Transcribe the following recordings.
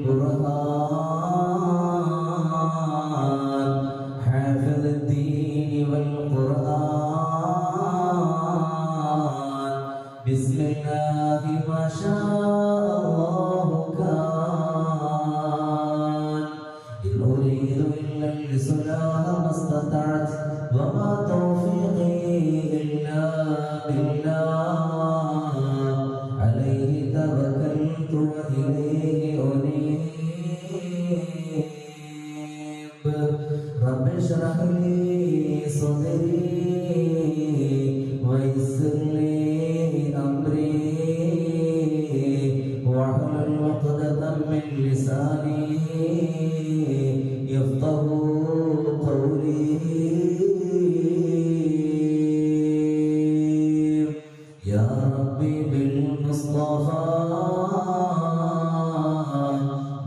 البرهان حافظ الدين والقرآن بسم الله ما شاء الله كان إن أريد إلا الإصلاح ما استطعت وما توفيقي إلا بالله عليه توكلت وإليه أنيب رب اشرح لي صدري ويسر لي أمري واحلل عقدة من لساني يفقهوا قولي يا ربي بالمصطفى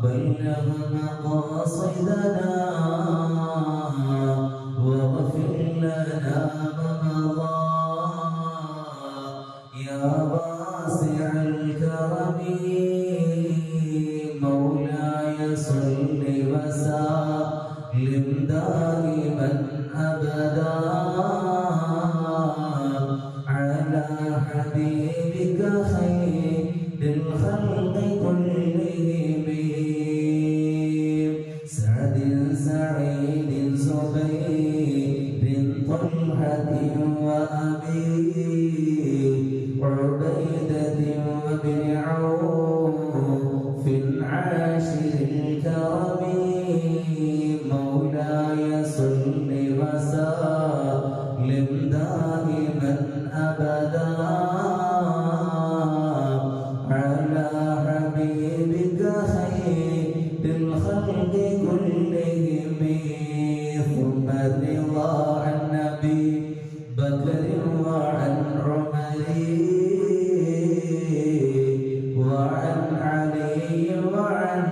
بلغ مقاصدنا واغفر لنا ما مضى يا واسع الكرم مولاي صل وسلم دائما ابدا على حبيبك خير الخلق كلهم سعد سعيد زبير طلحة وأبي عبيدة وابن عوف عاشر الكرم مولاي صل وسلم دائما أبدا على حبيبك خير الخلق كلهم ثم الرضا عن نبي بكر وعن عمر وعن علي وعن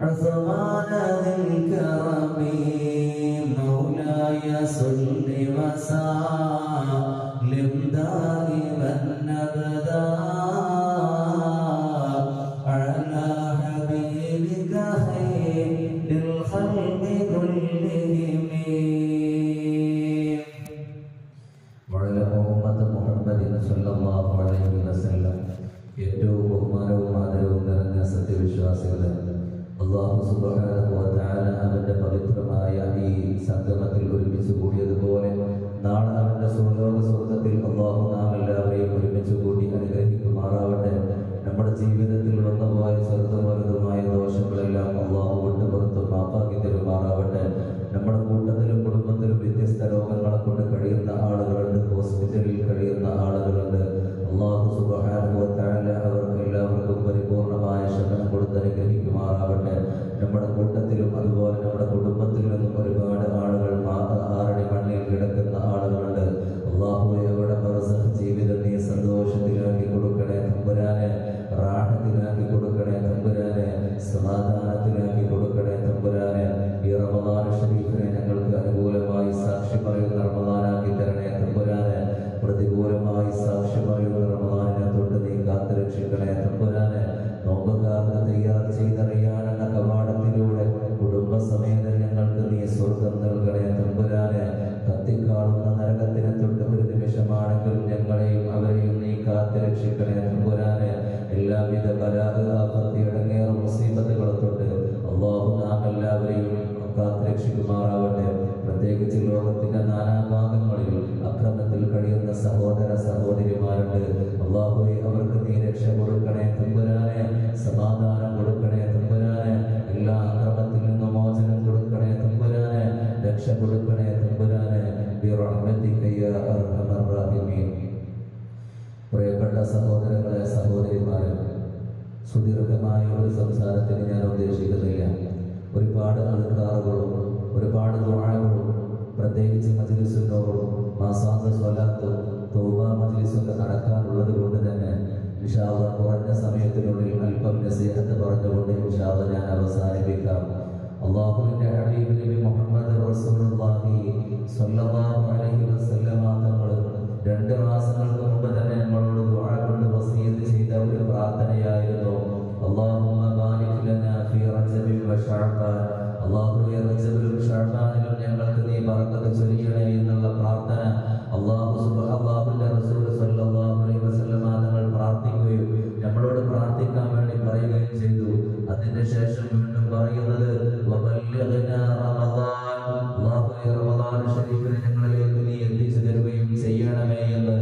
عثمان ذي الكرم مولاي صل وسلم دائما ابدا على حبيبك خير الخلق كلهم وعلى أمة محمد صلى الله عليه وسلم ഏറ്റവും ബഹുമാനവും ആദരവും നിറഞ്ഞ സത്യവിശ്വാസികളെ അല്ലാഹു സുബ്ഹാനഹു വ തആല അവന്റെ പവിത്രമായ ഈ സംഗമത്തിൽ ഒരുമിച്ച് കൂടിയതുപോലെ നാളെ അവന്റെ സ്വർഗ്ഗത്തിൽ അല്ലാഹു നാം എല്ലാവരെയും ഒരുമിച്ച് കൂടി അനുഗ്രഹിക്കുമാറാവട്ടെ. നമ്മുടെ ജീവിതത്തിൽ വന്നുപോയ ചെറുതുമായ ദോഷങ്ങളെല്ലാം അല്ലാഹു വിട്ടുപുറത്ത് മാപ്പാക്കി തരുമാറാവട്ടെ. നമ്മുടെ കൂട്ടത്തിലും കുടുംബത്തിലും വ്യത്യസ്ത രോഗങ്ങളെ കൊണ്ട് കഴിയുന്ന ആളുകളുണ്ട്, ഹോസ്പിറ്റലിൽ കഴിയുന്ന ആളുകളുണ്ട്. അല്ലാഹു സുബ്ഹാനഹു വ തആല അവർക്ക് എല്ലാവർക്കും പരിപൂർണമായ ശമനം കൊടുത്ത് അനുഗ്രഹിക്കുമാറാവട്ടെ. നമ്മുടെ കൂട്ടത്തിലും അതുപോലെ നമ്മുടെ കുടുംബത്തിൽ നിന്നും ഒരുപാട് ആളുകൾ ആറടി മണ്ണിൽ കിടക്കുന്ന ആളുകളുണ്ട്. അല്ലാഹുവേ, അവരുടെ ബർസഖ് ജീവിതം നീ സന്തോഷത്തിലാക്കി കൊടുക്കണേ തമ്പുരാനെ, റാഹത്തിലാക്കി കൊടുക്കണേ തമ്പുരാനെ, സമാധാനത്തിലാക്കി കൊടുക്കണേ തമ്പുരാനെ. ഈ റമദാൻ ശരീഫിനെ ഞങ്ങൾക്ക് അനുകൂലമായി സാക്ഷി പറയുന്ന റമദാനാക്കി തരണേ തമ്പുരാനെ. പ്രതികൂലമായി സാക്ഷി പറയുന്ന റമദാനിനെ തൊട്ട് നീ കാത്തുരക്ഷിക്കണേ തമ്പുരാനെ. നോമ്പുകാർക്ക് തയ്യാർ ചെയ്തറിയാനെന്ന കവാടത്തിലൂടെ കുടുംബസമേതം ഞങ്ങൾക്ക് നീ സ്വർഗം നൽകണേ തമ്പുരാനെ. കത്തിക്കാളുന്ന നരകത്തിനെ തൊട്ട് ഒരു നിമിഷമാണെങ്കിലും ഞങ്ങളെയും അവരെയും നീ കാത്തുരക്ഷിക്കണേ തമ്പുരാനെ. എല്ലാവിധ ബലാഗ് ആപത്ത് ഇടങ്ങേറ മുസീബത്തുകളെ തൊട്ട് അല്ലാഹു നാം എല്ലാവരെയും കാത്തുരക്ഷിക്കുമാറാവട്ടെ. പ്രത്യേകിച്ച് ലോകത്തിന്റെ നാനാഭാഗങ്ങളിൽ അക്രമത്തിൽ കഴിയുന്ന സഹോദര സഹോദരിമാരുണ്ട്. അല്ലാഹുവേ, അവർക്ക് നീ രക്ഷ കൊടുക്കണേ തമ്പുരാനെ, സമാധാനം കൊടുക്കണേ തമ്പുരാനെ, എല്ലാ അക്രമത്തിൽ നിന്നും മോചനം കൊടുക്കണേ തമ്പുരാനെ, രക്ഷ കൊടുക്കണേ തമ്പുരാനെ. ബിറഹ്മതിക യാ അർഹമർ റഹീമീൻ. പ്രിയപ്പെട്ട സഹോദരങ്ങളെ, സഹോദരിമാരെ, സുദീർഘമായ ഒരു സംസാരത്തിന് ഞാൻ ഉദ്ദേശിക്കുന്നില്ല. ഒരുപാട് അദ്കാറുകളും ഒരുപാട് ദുആകളും പ്രത്യേകിച്ച് മജ്ലിസുൻ നൂറും മാസാന്ത സ്വലാത്തും തൗബ മജ്ലിസൊക്കെ നടക്കാനുള്ളത് കൊണ്ട് തന്നെ ഇൻഷാ അല്ലാഹ് കുറഞ്ഞ സമയത്തിനുള്ളിൽ അല്പം നസീഹത്ത് പറഞ്ഞുകൊണ്ട് ഇൻഷാ അല്ലാഹ് ഞാൻ അവസാനിപ്പിക്കാം. അല്ലാഹുവിന്റെ ഹബീബ് നബി മുഹമ്മദ് റസൂലുള്ളാഹി സ്വല്ലല്ലാഹു അലൈഹി വസല്ലമ തങ്ങൾ 2 മാസങ്ങൾക്ക് മുമ്പ് തന്നെ നമ്മളോട് ദുആ കൊണ്ട് വസിയത്ത് ചെയ്ത ഒരു പ്രാർത്ഥനയായിരുന്നു. അല്ലാഹുമ്മ ബാരിക് ലനാ ഫീ ഷഅബാൻ അല്ലാഹുവേ റജബിലും ഷഅബാനിലും ഞങ്ങൾക്ക് നീ ബറക്കത്ത് ചൊരിയണേ എന്നുള്ള പ്രാർത്ഥന അല്ലാഹുവിന്റെ റസൂൽ സല്ലല്ലാഹു അലൈഹി വസല്ലം തങ്ങൾ പ്രാർത്ഥിക്കുകയും നമ്മളോട് പ്രാർത്ഥിക്കാൻ വേണ്ടി പറയുകയും ചെയ്തു. അതിന്റെ ശേഷം വീണ്ടും പറയുന്നത് വബല്ലിഗ്നാ റമദാൻ അല്ലാഹുവേ റമദാൻ ശരീഫിനെ ഞങ്ങളിലേക്ക് നീ എത്തിച്ചു തരുകയും ചെയ്യണമേ എന്ന്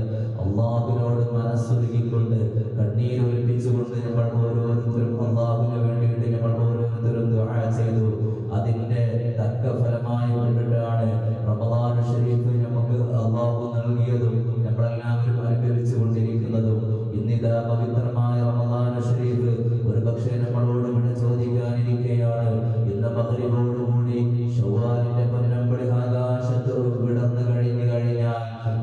അല്ലാഹുവിനോട് മനസ്സുരുകിക്കൊണ്ട് കണ്ണീരൊലിപ്പിച്ചുകൊണ്ട് നമ്മൾ ഓരോരുത്തരും അല്ലാഹുവിന് വേണ്ടിയിട്ട് നമ്മൾ ഓരോരുത്തരും ദുആ ചെയ്തു. അതിന്റെ തക്ക ഫലമായി കൊണ്ടിട്ടാണ് റമദാൻ ശരീഫ് നമുക്ക് അല്ലാഹു നൽകിയതും നമ്മളെല്ലാവരും അനുഭവിച്ചു കൊണ്ടിരിക്കുന്നതും. ഇന്നിതാ പവിത്രമായ റമദാൻ ശരീഫ് ഒരുപക്ഷെ നമ്മളോട് ഇവിടെ ചോദിക്കാനിരിക്കുകയാണ്. ഇന്ന് മഗ്രിബോടുകൂടി ശവ്വാലിന്റെ പൊന്നമ്പടി ആകാശത്ത് വിടർന്നു കഴിഞ്ഞാൽ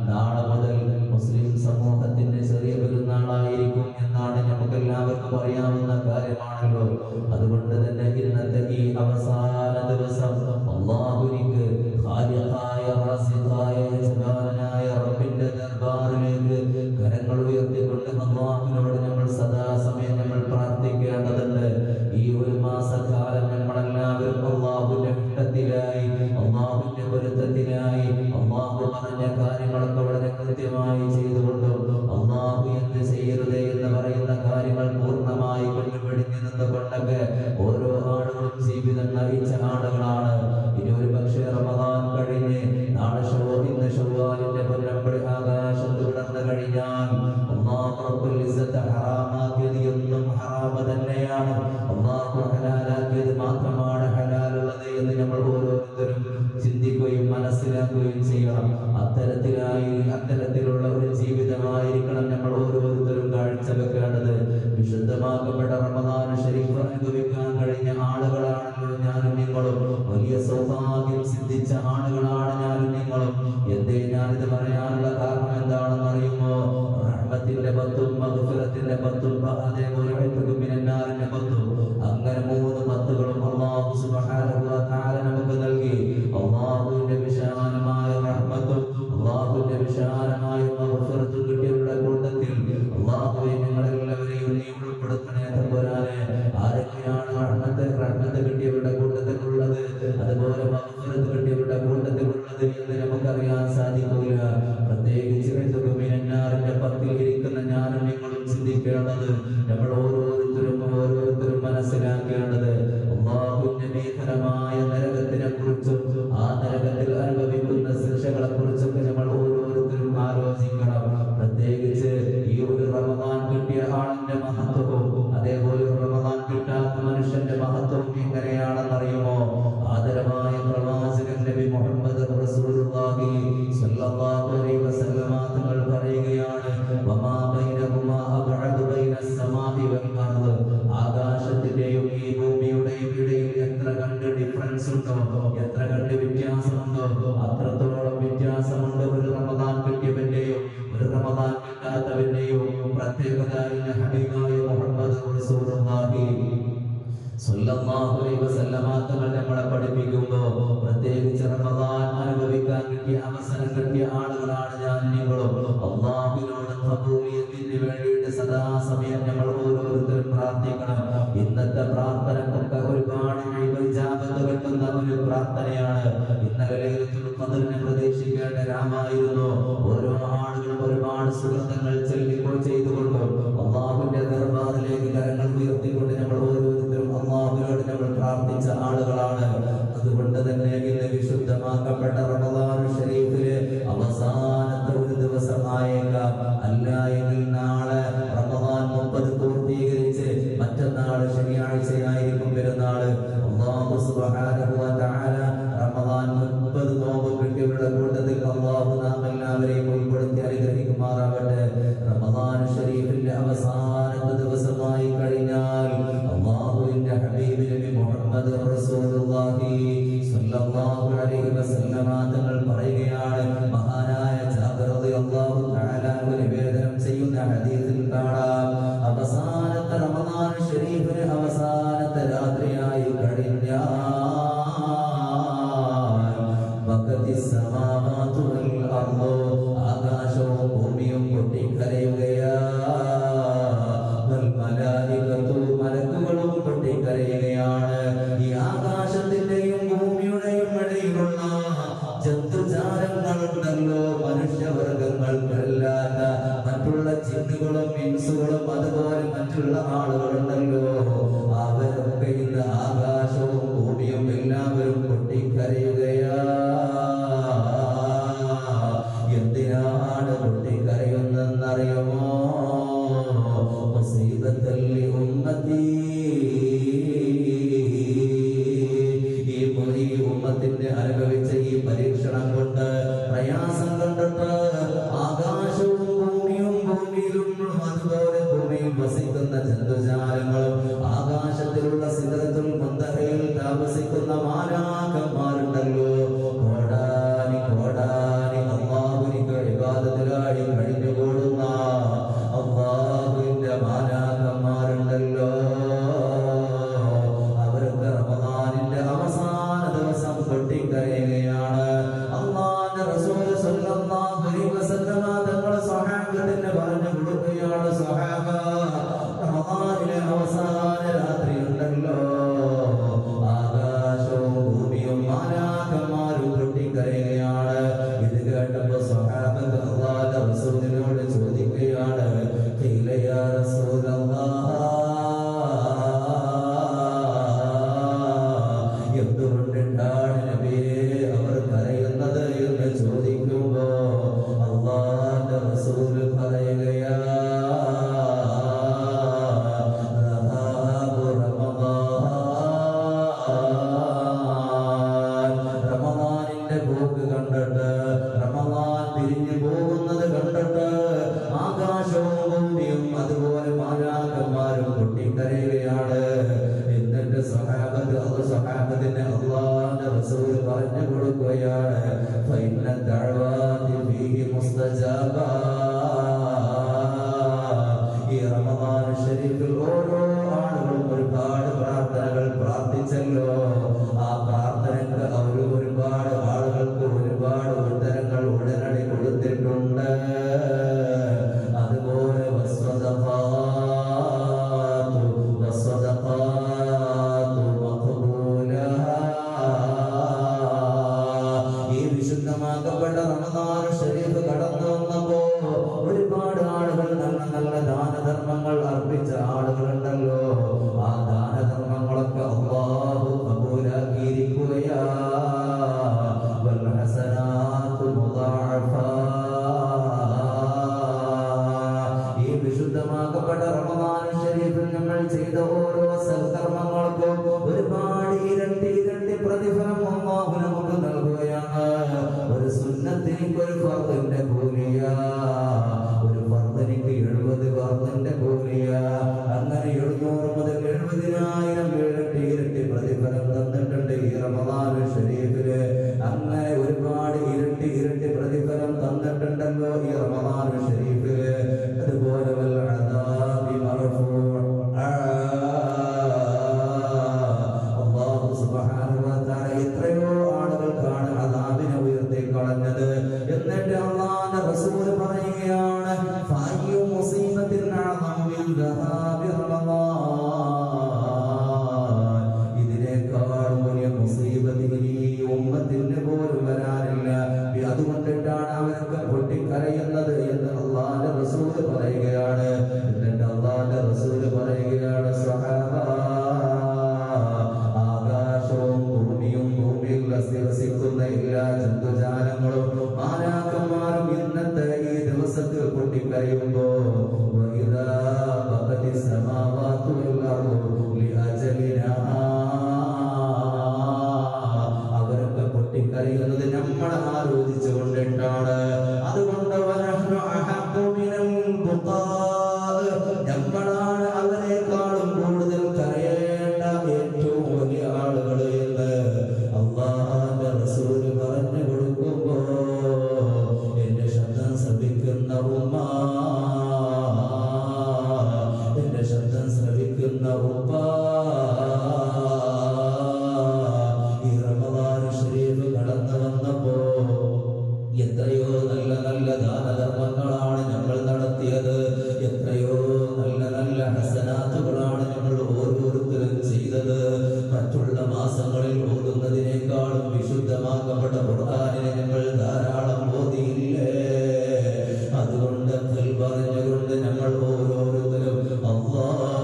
നാളെ മുതൽ മുസ്ലിം സമൂഹത്തിന്റെ ചെറിയ പെരുന്നാളായിരിക്കും എന്നാണ് നമുക്കെല്ലാവർക്കും അറിയാവുന്ന കാര്യമാണല്ലോ. അതുകൊണ്ട് തന്നെ ഇന്നത്തെ ഈ അവസാന ദിവസം അല്ലാഹുവിനിക്ക് ഖാലിഖായ റാസിഖായ യജമാനായ റബ്ബിന്റെ ദർബാറിലേക്ക് കരങ്ങൾ ഉയർത്തിക്കൊണ്ട് അല്ലാഹുവിനോട് നമ്മൾ സദാസമയം നമ്മൾ പ്രാർത്ഥിക്കേണ്ടതുണ്ട്. ഈ ഒരു മാസക്കാലം നമ്മളെല്ലാവരും അല്ലാഹുവിന്റെ ഇഷ്ടത്തിലായി അല്ലാഹുവിന്റെ പൊരുത്തത്തിലായി അല്ലാഹു പറഞ്ഞ കാര്യങ്ങളൊക്കെ വളരെ കൃത്യമായി ചെയ്തുകൊണ്ടും അല്ലാഹു എന്ത് ചെയ്യരുത് എന്ന് പറയുന്ന കാര്യങ്ങൾ പൂർണ്ണമായി കൊണ്ടുപിടിഞ്ഞു നിന്നുകൊണ്ടൊക്കെ ഓരോ ആളുകളും ജീവിതം നയിച്ച ആളുകളാണ്. ഇനി ഒരു പക്ഷേ റമദാൻ കഴിഞ്ഞ് നാളെ ഇന്ന് ശവ്വാലിന്റെ പൊന്നമ്പടി ആകാശത്ത് വിടർന്നു കഴിഞ്ഞാൽ അല്ലാഹു റബ്ബുൽ ഇസ്സത്ത് ഹറാമാക്കിയത് എന്നും ഹറാമ തന്നെയാണ്. അല്ലാഹു ഹലാലാക്കിയത് മാത്രമാണ് ഹലാലുള്ളത് എന്ന് നമ്മൾ ഓരോരുത്തരും ചിന്തിക്കുകയും മനസ്സിലാക്കുകയും ചെയ്യണം. അത്തരത്തിലുള്ള ഒരു ജീവിതമായിരിക്കണം നമ്മൾ ഓരോരുത്തരും കാഴ്ചവെക്കേണ്ടത്. വിശുദ്ധമാക്കപ്പെട്ട റമദാൻ ശരീഫ് അനുഭവിക്കാൻ കഴിഞ്ഞ ആളുകളാണല്ലോ ഞാനും നിങ്ങളും. വലിയ സൗഭാഗ്യം സിദ്ധിച്ച ആളുകളാണ് ഞാനും നിങ്ങളും. എന്തേ ഞാനിത് പറയാനുള്ള കാരണം എന്താണെന്ന് അറിയുമോ? റഹ്മത്തിന്റെ 10 മഗ്ഫിറത്തിന്റെ 10 അതേപോലെ മിനന്നാറിന്റെ 10 അങ്ങനെ 3 10കളും അല്ലാഹു സുബ്ഹാനഹു വ തആല നമുക്ക് നൽകി. അല്ലാഹുവിന്റെ വിശാലമായ റഹ്മത്തും അല്ലാഹുവിന്റെ വിശാലമായ മഗ്ഫിറത്തും കിട്ടിയവരുടെ കൂട്ടത്തിൽ അല്ലാഹുവേ ഞങ്ങളെല്ലാവരെയും നീ ഉൾപ്പെടുത്തണേ തമ്പുരാനെ. ആരൊക്കെയാണ് റഹ്മത്ത് കിട്ടിയവരുടെ കൂട്ടത്തിലുള്ളത്, അതുപോലെ മഗ്ഫിറത്ത് കിട്ടിയവരുടെ കൂട്ടത്തിലുള്ളത് എന്ന് നമുക്കറിയാൻ സാധിക്കില്ല. പ്രത്യേകിച്ച് മിനന്നാറിന്റെ 10 ഇരിക്കുന്ന ഞാനും നിങ്ങളും ചിന്തിക്കേണ്ടത്, നമ്മൾ ഓരോരുത്തരും മനസ്സിലാക്കേണ്ടത് അല്ലാഹുവിന്റെ ഭീകരമായ നരകത്തിനെ കുറിച്ചും ആ നരകത്തിൽ അനുഭവിക്കുന്ന ശിക്ഷകളെ കുറിച്ചൊക്കെ നമ്മൾ ഓരോരുത്തരും ആലോചിക്കണം. പ്രത്യേകിച്ച് ഈ ഒരു റമദാൻ കിട്ടിയ ആളിന്റെ മഹത്വവും അതേപോലെ റമദാൻ കിട്ടാത്ത മനുഷ്യന്റെ മഹത്വവും എങ്ങനെയാണെന്നറിയുമോ? ആദരമായ പ്രവാചകൻ നബി മുഹമ്മദ് റസൂലുള്ളാഹി സ്വല്ലല്ലാഹു അലൈഹി വസല്ലം തങ്ങൾ പറയുകയാണ്, വമാ ബൈനഹുമാ അബ്അദു ബൈനസ് സമാഇ വൽ അർദ്. ആകാശത്തിന്റെയും ഈ ഭൂമിയുടെയും ഇടയിൽ എത്ര കണ്ട് ഡിഫറൻസ് ഉണ്ടോ, എത്ര കണ്ട് വ്യത്യാസമുണ്ടോ, അത്രത്തോളം വ്യത്യാസമുണ്ട് ഒരു റമദാൻ കിട്ടിയവന്റെയും ഒരു റമദാൻ കിട്ടാത്തവന്റെയും പ്രത്യേകത. ഹബീബായ മുഹമ്മദ് റസൂലുള്ളാഹി സ്വല്ലല്ലാഹു അലൈഹി വസല്ലം തങ്ങൾ നമ്മളെ പഠിപ്പിക്കുമ്പോൾ പ്രത്യേകിച്ച് റമദാൻ അനുഭവിക്കാൻ കിട്ടിയ അവസരം കിട്ടിയ ആളുകളാണ് ഞാൻ നിങ്ങളും. അല്ലാഹുവിനോട് ഖബൂലിയത്തിന് വേണ്ടിയിട്ട് സദാസമയം നമ്മൾ ഓരോരുത്തരും പ്രാർത്ഥിക്കണം. ഇന്നത്തെ പ്രാർത്ഥനക്കൊക്കെ ഒരുപാട് ഇജാബത്ത് കിട്ടുന്ന ഒരു പ്രാർത്ഥനയാണ്. ഇന്നലെ ലൈലത്തുൽ ഖദ്റിനെ പ്രതീക്ഷിക്കേണ്ട രാമായിരുന്നു. ഓരോ ആളുകളും ഒരുപാട് സുഹൃത്തുക്കൾ ചെയ്തുകൊണ്ടും അല്ലാഹുവിന്റെ ദർബാറിലേക്ക് കരങ്ങൾ ഉയർത്തിക്കൊണ്ട് നമ്മൾ ഓരോരുത്തരും അല്ലാഹുവിനോട് നമ്മൾ പ്രാർത്ഥിച്ച ആളുകളാണ്. അതുകൊണ്ട് തന്നെ ഇന്ന് വിശുദ്ധമാക്കപ്പെട്ട റമദാൻ ശരീഫിലെ അവസാനത്തെ ഒരു ദിവസമായേക്കാം. അല്ല എങ്കിൽ നാളെ റമദാൻ 30 പൂർത്തീകരിച്ച് മറ്റന്നാൾ ശനിയാഴ്ചയായിരിക്കും പെരുന്നാള്. അല്ലാഹു സുബ്ഹാനഹു വ തആല റമദാൻ 30 നോമ്പ് കിട്ടിയവരുടെ കൂട്ടത്തിൽ അല്ലാഹു നാം എല്ലാവരെയും ഉൾപ്പെടുത്തി അനുഗ്രഹിക്കുമാറാവട്ടെ. റമദാൻ ശരീഫിന്റെ അവസാനത്തെ ദിവസമായി കഴിഞ്ഞാൽ അല്ലാഹുവിന്റെ ഹബീബ് നബി മുഹമ്മദ് റസൂലുള്ളാഹി സ്വല്ലല്ലാഹു അലൈഹി വസല്ലം തങ്ങൾ പറയുകയാണ്, മഹാനായ ജാബിർ റളിയല്ലാഹു തആല നിവേദനം ചെയ്യുന്ന ഹദീസിൽ കാണാം, അവസാനത്തെ റമദാൻ ശരീഫിന് അവസാനത്തെ രാത്രിയായി കഴിഞ്ഞാൽ ആകാശവും ഭൂമിയും പൊട്ടിക്കരയുകയാണ്. മലക്കുകളും പൊട്ടിക്കരയുകയാണ്. ഈ ഉള്ള ആളുകളുണ്ടല്ലോ, അവരൊക്കെ ഇന്ന് ആകാശവും ഭൂമിയും എല്ലാവരും പൊട്ടിക്കരയുകയാ. എന്തിനാണ് പൊട്ടിക്കരയുന്നറിയുമോ? മുസീബത്തല്ലി ഉമ്മത്തി, ഈ ഉമ്മത്തിന്റെ അനുഭവിച്ച ഈ പരീക്ഷണം കൊണ്ട്, പ്രയാസം കണ്ടിട്ട് ആകാശവും ഭൂമിയും ഭൂമിയിലും അതുപോലെ ഭൂമിയിൽ വസിക്കുന്ന ജന്തുജാലങ്ങളും ആകാശത്തിലുള്ള സിദ്റത്തുൽ മുന്തഹയിൽ താമസിക്കുന്ന മാലാഖമാരുണ്ടല്ലോ, കോടാനി കോടാനി അല്ലാഹുവിന്റെ ഇബാദത്തിലായി കഴിഞ്ഞുകൂടുന്ന അല്ലാഹുവിന്റെ മാലാഖമാരുണ്ടല്ലോ, അവരൊക്കെ റമദാനിന്റെ അവസാന ദിവസം പൊട്ടിക്കരയുകയാണ്. അല്ലാഹുവിന്റെ റസൂൽ സ്വല്ലല്ലാഹു അലൈഹി വസല്ലം തങ്ങളുടെ സ്വഹാബത്തിന് പറഞ്ഞു കൊടുക്കുകയാണ്, സ്വഹാബ, റമദാനിലെ അവസാന രാത്രി ഉണ്ടല്ലോ, ആകാശവും ഭൂമിയും മാലാഖമാരും പൊട്ടിക്കരയുകയാണ്. ഇത് കേട്ടപ്പോൾ സ്വഹാബത്ത് അല്ലാഹുവിന്റെ റസൂലിനോട് ചോദിക്കുകയാണ്, ഖീല യാ റസൂലല്ലാഹ്, എന്തുകൊണ്ടാണ് നബിയേ അവർ കരയുന്നത് എന്ന് ചോദിക്കുമ്പോ അല്ലാഹുവിന്റെ റസൂൽ പറയുകയാ, റമദാനിന്റെ പോക്ക് കണ്ടിട്ട്, റമദാൻ പിരിഞ്ഞു പോകുന്നത് കണ്ടിട്ട് ആകാശവും ഭൂമിയും അതുപോലെ മാലാഖമാരും പൊട്ടിക്കരയുകയാണ്. എന്നിട്ട് സ്വഹാബത്തിന് അല്ലാഹുവിന്റെ റസൂൽ പറഞ്ഞു കൊടുക്കുകയാണ്, ഫഇന്ന ദഅവാതി ഫീഹി മുസ്തജാബ. ഈ റമദാൻ ശരീഫിൽ ഓരോ ആളുകളും ഒരുപാട് പ്രാർത്ഥനകൾ പ്രാർത്ഥിച്ചല്ലോ, ആ പ്രാർത്ഥനയ്ക്ക് അവർ ഒരുപാട് ആളുകൾക്ക് ഒരുപാട് ഉത്തരങ്ങൾ ഉടനടി കൊടുത്തിട്ടുണ്ട്. അതുപോലെ ഈ വിശുദ്ധമാക്കപ്പെട്ട റമദാൻ ശരീഫ് കടന്നു വന്നപ്പോ ഒരുപാട് ആളുകൾ നല്ല നല്ല ദാനധർമ്മങ്ങൾ അർപ്പിച്ച ആളുകളുണ്ടല്ലോ, ആ ദാനധർമ്മങ്ങളൊക്കെ അല്ലാഹു കബൂലാക്കിയിരിക്കുകയാ. വൽ ഹസനാതു മുദാഅഫ. ഈ വിശുദ്ധമാക്കപ്പെട്ട റമദാൻ ശരീഫിൽ നമ്മൾ ചെയ്ത ഓരോ സൽക്കർമ്മങ്ങൾക്കും ഒരുപാട് ഇരട്ടി ഇരട്ടി പ്രതിഫലം അല്ലാഹു നമുക്ക് നൽകുകയാണ്. ഒരു സുന്നത്തിനിക്ക് ഒരു ഫർദിന്റെ കൂലിയാ, ഒരു ഫർദിനിക്ക് 70 ഫർദിന്റെ കൂലിയാ. അങ്ങനെ 700 മുതൽ 70,000 ഇരട്ടി ഇരട്ടി പ്രതിഫലം തന്നിട്ടുണ്ട് ഈ റമദാൻ ശരീഫില്. അങ്ങനെ ഒരുപാട് ഇരട്ടി ഇരട്ടി പ്രതിഫലം തന്നിട്ടുണ്ടല്ലോ ഈ റമദാൻ ശരീഫില്. അതുപോലെ വൽ അദാബി മർഫൂ', അല്ലാഹു സുബ്ഹാനഹു വ തആല എത്രയോ ആളുകൾക്കാണ് അദാബിനെ ഉയർത്തി കളഞ്ഞത്. എന്നിട്ട് അല്ലാഹുവിന്റെ റസൂൽ പറയുകയാണ്, ഫഅയ്യു മുസീബത്തിൻ അഅ്ളമു മിൻ ദഹാബി റമദാൻ. ഇതിനേക്കാൾ വലിയ മുസീബത്ത് ഈ ഉമ്മത്തിന് പോലും വരാനില്ല. അതുകൊണ്ടിട്ടാണ് അവരൊക്കെ പൊട്ടിക്കരയുന്നത് എന്ന് അല്ലാഹുവിന്റെ റസൂൽ പറയുകയാണ്. എന്നിട്ട് അല്ലാഹുവിന്റെ റസൂൽ പറയുകയാണ്, സ്വഹാബ, ആകാശവും ഭൂമിയും ഭൂമിയിൽ വസിക്കുന്ന എല്ലാ ജന്തുജാലങ്ങളും മാലാഖമാരും ഇന്നത്തെ ഈ ദിവസത്തിൽ പൊട്ടിക്കരയുമ്പോ വഇദാ ബഖതി സമാവാതു വൽ അർദു ലിഅജലിനാ, അവരൊക്കെ പൊട്ടിക്കരയുന്നത് നമ്മൾ ആലോചിച്ചു കൊണ്ടിട്ടാണ്. അതുകൊണ്ട് വനഹ്നു അഹഖു മിനൽ ബുഖാ, നമ്മളാണ് അവരെക്കാളും കൂടുതൽ കരയേണ്ട ഏറ്റവും വലിയ ആളുകൾ എന്ന് അല്ലാഹുവിന്റെ റസൂൽ പറഞ്ഞു കൊടുക്കുമ്പോ എന്റെ ശബ്ദം ശ്രവിക്കുന്ന ഉമ്മ, എന്റെ ശബ്ദം ശ്രവിക്കുന്ന ഉപ്പ, ഈ റമദാൻ ശരീഫ് കടന്നു വന്നപ്പോ എത്രയോ നല്ല നല്ല ദാനധർമ്മങ്ങളാണ് നമ്മൾ നടത്തിയത്, എത്രയോ നല്ല നല്ല ഹസനാത്തുകളാണ് നമ്മൾ ഓരോരുത്തരും ചെയ്തത്. മറ്റുള്ള മാസങ്ങളിൽ ഓതുന്നതിനേക്കാളും വിശുദ്ധമാക്കപ്പെട്ട ഖുർആനിനെ നമ്മൾ ധാരാളം ഓതിയില്ലേ? അതുകൊണ്ട് പറഞ്ഞുകൊണ്ട് നമ്മൾ ഓരോരുത്തരും അല്ലാഹ്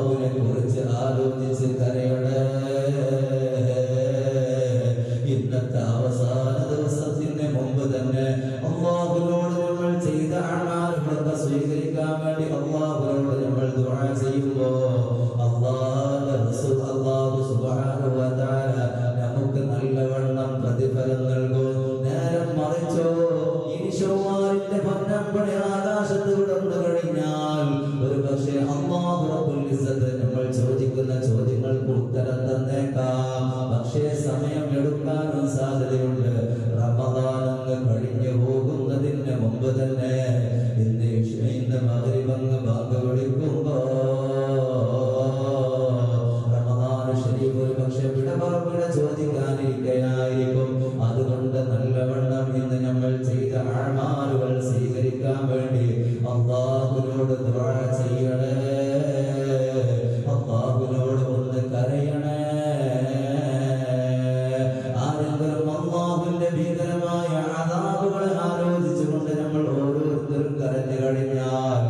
ഇന്നത്തെ അവസാന ദിവസത്തിന് മുമ്പ് തന്നെ അല്ലാഹുവിനോട് നമ്മൾ ചെയ്ത അമലുകളൊക്കെ സ്വീകരിക്കാൻ വേണ്ടി അല്ലാഹുവിനോട് നമ്മൾ ദുആ ചെയ്യുമ്പോൾ അല്ലാഹു സുബ്ഹാനഹു വ തആല നമുക്ക് നല്ലവണ്ണം പ്രതിഫലം നൽകും. നേരം മറിച്ചോ ഇനി ശൗവാലിന്റെ പൊന്നമ്പണി ആകാശത്ത് വിടർന്നു കഴിഞ്ഞാൽ ഒരു പക്ഷേ അല്ലാഹു റബ്ബുൽ ഇസ്സത്ത് നമ്മൾ ചോദിക്കുന്ന ചോദ്യങ്ങൾക്ക് ഉത്തരം തന്നേക്കാം. പക്ഷേ സമയം എടുക്കാനും സാധ്യതയുണ്ട്. റമദാൻ കഴിഞ്ഞു പോകുന്നതിന് മുമ്പ് തന്നെ ഇന്ന് മഗ്രിബ് ബാങ്ക് വിളിക്കുമ്പോ റമദാൻ ശരീഫ് ഒരു പക്ഷേ വിട ചോദിക്കാനിരിക്കയായിരിക്കും. അതുകൊണ്ട് നല്ലവണ്ണം ഇന്ന് നമ്മൾ ചെയ്ത അഅ്മാലുകൾ സ്വീകരിക്കാൻ വേണ്ടി അല്ലാഹുവിനോട് ദുആ ചെയ്യണേ. അല്ലാഹുവിനോട് ഒന്ന് കരയണേ. ആരെങ്കിലും അല്ലാഹുവിന്റെ ഭീകരമായ അദാബുകളെ ആലോചിച്ചുകൊണ്ട് നമ്മൾ ഓരോരുത്തരും കരഞ്ഞു കഴിഞ്ഞാൽ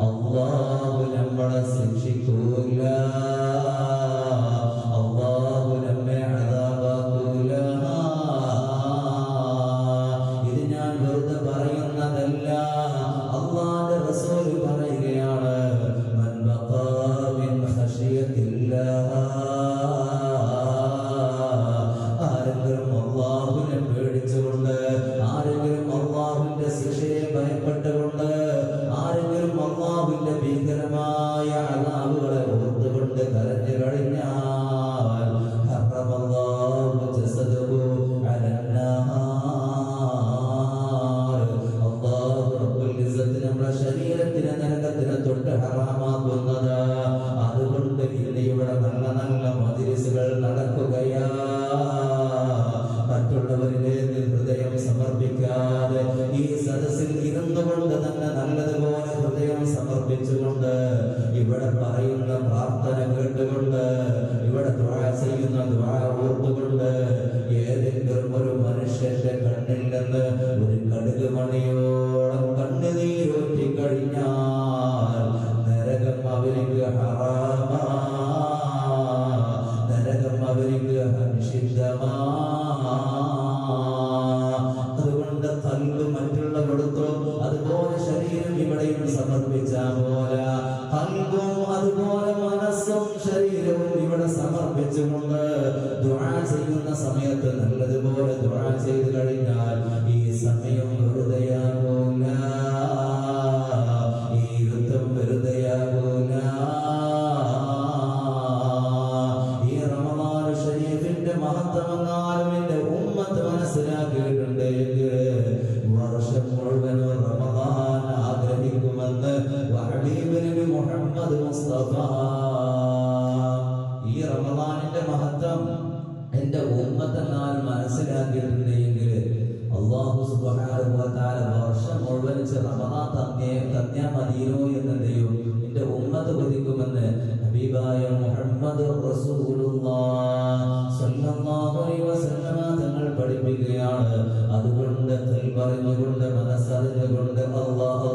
അല്ലാഹു നമ്മളെ ശിക്ഷിക്കൂല. അല്ലാഹു നമ്മെ അദാബാക്കൂല. ഇത് ഞാൻ വെറുതെ പറയുന്നതല്ല. അല്ലാഹുവിന്റെ റസൂൽ പറയുകയാണ്, മൻ ബഖാ മിൻ ഖശിയത്തില്ലാഹ്, ആരെങ്കിലും അല്ലാഹുവിനെ പേടിച്ചുകൊണ്ട്, ആരെങ്കിലും അല്ലാഹുവിന്റെ ശിക്ഷയെ ഭയപ്പെട്ടുകൊണ്ട്, ആരെങ്കിലും അല്ലാഹുവിന്റെ ഭീകരമായ അദാബുകളെ ഓർത്തുകൊണ്ട് കരഞ്ഞു കഴിഞ്ഞാൽ ഹറമല്ലാഹു ജസദഹു അലന്നാർ, അല്ലാഹു റബ്ബുൽ ഇസ്സത്ത് നമ്മുടെ ശരീരത്തിനെ നരകത്തിനെ തൊട്ട് ഹറാമാക്കുന്നത്. അതുകൊണ്ട് ഇന്ന് ഇവിടെ നല്ല നല്ല മജ്‌ലിസുകൾ നടക്കുകയാ. മറ്റുള്ളവരിലേക്ക് ഹൃദയം സമർപ്പിക്കാതെ ഈ സദസ്സിൽ ഇരുന്നുകൊണ്ട് തന്നെ നല്ലതുപോലെ ഹൃദയം സമർപ്പിച്ചുകൊണ്ട് ഇവിടെ പറയുന്ന പ്രാർത്ഥന കേട്ടുകൊണ്ട് ഇവിടെ ദുആ ചെയ്യുന്ന ദുആ ഓർത്തുകൊണ്ട് ഏതെങ്കിലും ഒരു മനുഷ്യന്റെ കണ്ണിൽ നിന്ന് ഒരു കടുക് മണിയോളം കണ്ണുനീരൂറ്റി കഴിഞ്ഞാൽ നരകം അവർക്ക് ഹറാമാ, നരകം അവർക്ക് നിഷിദ്ധമാ. അതുകൊണ്ട് കൽബ് മറ്റുള്ളവിടത്തും അതുപോലെ ശരീരം ഇവിടെയും സമർപ്പിച്ചാൽ പോലെ കൽബും അതുപോലെ മനസ്സും ശരീരവും ഇവിടെ സമർപ്പിച്ചുകൊണ്ട് ദുആ ചെയ്യുന്ന സമയത്ത് നല്ലതുപോലെ ദുആ ചെയ്തു കഴിഞ്ഞാൽ ഈ സമയം വെറുതെയാകൂല, ഈ യുദ്ധം വെറുതെയാകൂല. ഈ റമദാൻ ശരീഫിന്റെ മഹത്വമെങ്ങാനും എന്റെ ഉമ്മത്ത് മനസ്സിലാക്കിയിട്ടുണ്ട് എങ്കിൽ വർഷം മുഴുവനും റമദാൻ ആഗ്രഹിക്കുമെന്ന് ഹബീബ് നബി മുഹമ്മദ് മുസ്തഫ. ഈ റമദാനിന്റെ മഹത്വം എന്റെ ഉമ്മത്തെങ്ങാനും മനസ്സിലാക്കിയിട്ടുണ്ടെങ്കിൽ അല്ലാഹു സുബ്ഹാനഹു വ തആല വർഷം മുഴുവൻ റമദാൻ തന്യാ മദീനോ എന്നെയും എന്റെ ഉമ്മത്ത് കൊതിക്കുമെന്ന് ഹബീബായ മുഹമ്മദ് റസൂലുള്ളാഹി സ്വല്ലല്ലാഹു അലൈഹി വസല്ലമ തങ്ങൾ പഠിപ്പിക്കുകയാണ്. അതുകൊണ്ട് പറഞ്ഞുകൊണ്ട് മനസ്സറിഞ്ഞുകൊണ്ട് അല്ലാഹ്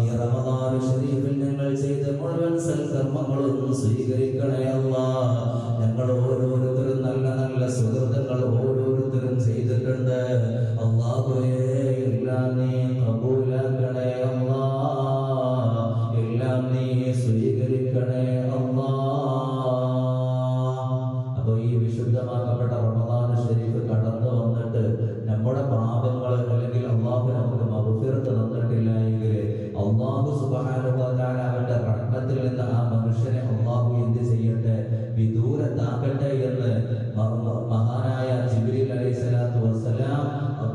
ഈ റമദാൻ ശരീഫിൽ ഞങ്ങൾ ചെയ്ത മുഴുവൻ സൽക്കർമ്മങ്ങളും സ്വീകരിക്കണേ അല്ലാഹ്. ഞങ്ങൾ ഓരോരുത്തരും നല്ല നല്ല സുഹൃത്തുക്കൾ ഓരോരുത്തരും ചെയ്തിട്ടുണ്ട്. അല്ലാഹുവേ എല്ലാം നീ കബൂലാക്കണേ അല്ലാഹ്, എല്ലാം നീ സ്വീകരിക്കണേ അല്ലാഹ്. അപ്പോൾ ഈ വിശുദ്ധമാക്കപ്പെട്ട റമദാൻ ശരീഫ് കടന്നു വന്നിട്ട് നമ്മുടെ പാപങ്ങൾ അല്ലെങ്കിൽ അല്ലാഹു നമുക്ക് മഗ്ഫിറത്ത് തന്നിട്ടില്ല എങ്കിൽ അല്ലാഹു സുബ്ഹാനഹു വ തആല അവന്റെ റഹ്മത്തിൽ നിന്ന് ആ മനുഷ്യനെ അല്ലാഹു എന്ത് ചെയ്യട്ടെ, വിദൂരത്താക്കട്ടെ എന്ന് മഹാനായ ജിബ്രീൽ അലൈഹിസ്സലാത്തു വസ്സലാം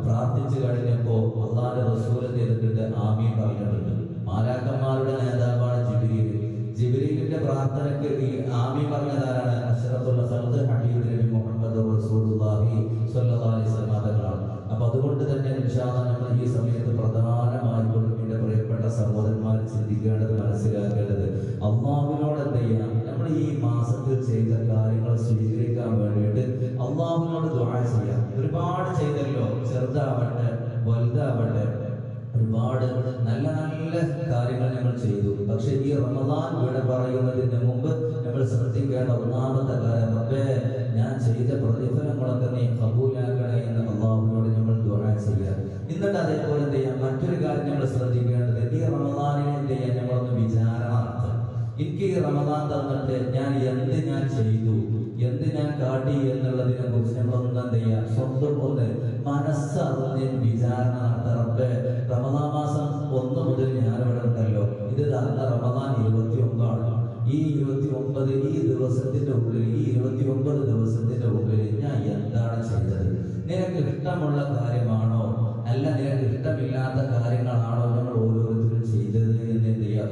പ്രാർത്ഥിച്ചു കഴിഞ്ഞപ്പോൾ അല്ലാഹുവിന്റെ റസൂൽ ചെയ്തിട്ടുണ്ട് ആമീൻ പറഞ്ഞിട്ടുണ്ട്. മാലാഖമാരുടെ നേതാവാണ് ജിബ്രീൽ. ജിബ്രീലിന്റെ പ്രാർത്ഥനയ്ക്ക് ഈ ആമീൻ പറഞ്ഞതാരാണ്? അഷ്റഫുൽ ഖൽഖ് ഹബീബ് നബി മുഹമ്മദ് റസൂലുള്ളാഹി സ്വല്ലല്ലാഹു അലൈഹി വസല്ലം തങ്ങളാണ്. അപ്പൊ അതുകൊണ്ട് തന്നെ ഇൻഷാ അല്ലാഹ് നമ്മൾ ഈ സമയത്ത് പ്രധാനമായിട്ടും എന്റെ പ്രിയപ്പെട്ട സഹോദരന്മാർ ചിന്തിക്കേണ്ടത്, മനസ്സിലാക്കേണ്ടത്, അല്ലാഹുവിനോട് എന്ത് ചെയ്യണം? നമ്മൾ ഈ മാസത്തിൽ ചെയ്ത കാര്യങ്ങൾ സ്വീകരിക്കാൻ വേണ്ടിയിട്ട് അല്ലാഹുവിനോട് ദുആ ചെയ്യാം. ഒരുപാട് ചെയ്തല്ലോ, ചെറുതാവട്ടെ വലുതാവട്ടെ, ഒരുപാട് നല്ല നല്ല കാര്യങ്ങൾ ഞങ്ങൾ ചെയ്തു. പക്ഷെ ഈ റമദാൻ ഇവിടെ പറയുന്നതിന് മുമ്പ് നമ്മൾ ശ്രദ്ധിക്കേണ്ട ഒന്നാമത്തെ കാര്യം, റബ്ബേ ഞാൻ ചെയ്ത എനിക്ക് റമദാൻ തന്നിട്ട് ഞാൻ ചെയ്തു, എന്ത് ഞാൻ കാട്ടി എന്നുള്ളതിനെ കുറിച്ച് നമ്മളൊന്നും എന്ത് ചെയ്യുക, സ്വന്തം ഒന്ന് മനസ്സറിഞ്ഞ് വിചാരണ നടത്തറപ്പെ. റമദാൻ മാസം 1 മുതൽ ഞാനിവിടെ ഉണ്ടല്ലോ, ഇത് റമദാൻ 29 ഈ 29 ഈ ദിവസത്തിന്റെ ഉള്ളിൽ, ഈ 29 ദിവസത്തിന്റെ ഉള്ളിൽ ഞാൻ എന്താണ് ചെയ്തത്? നിനക്ക് ഇഷ്ടമുള്ള കാര്യമാണോ അല്ല നിനക്ക് ഇഷ്ടമില്ലാത്ത കാര്യങ്ങളാണോ നമ്മൾ ഓരോരുത്തരും ചെയ്തത് എന്ന് എന്ത് ചെയ്യുക,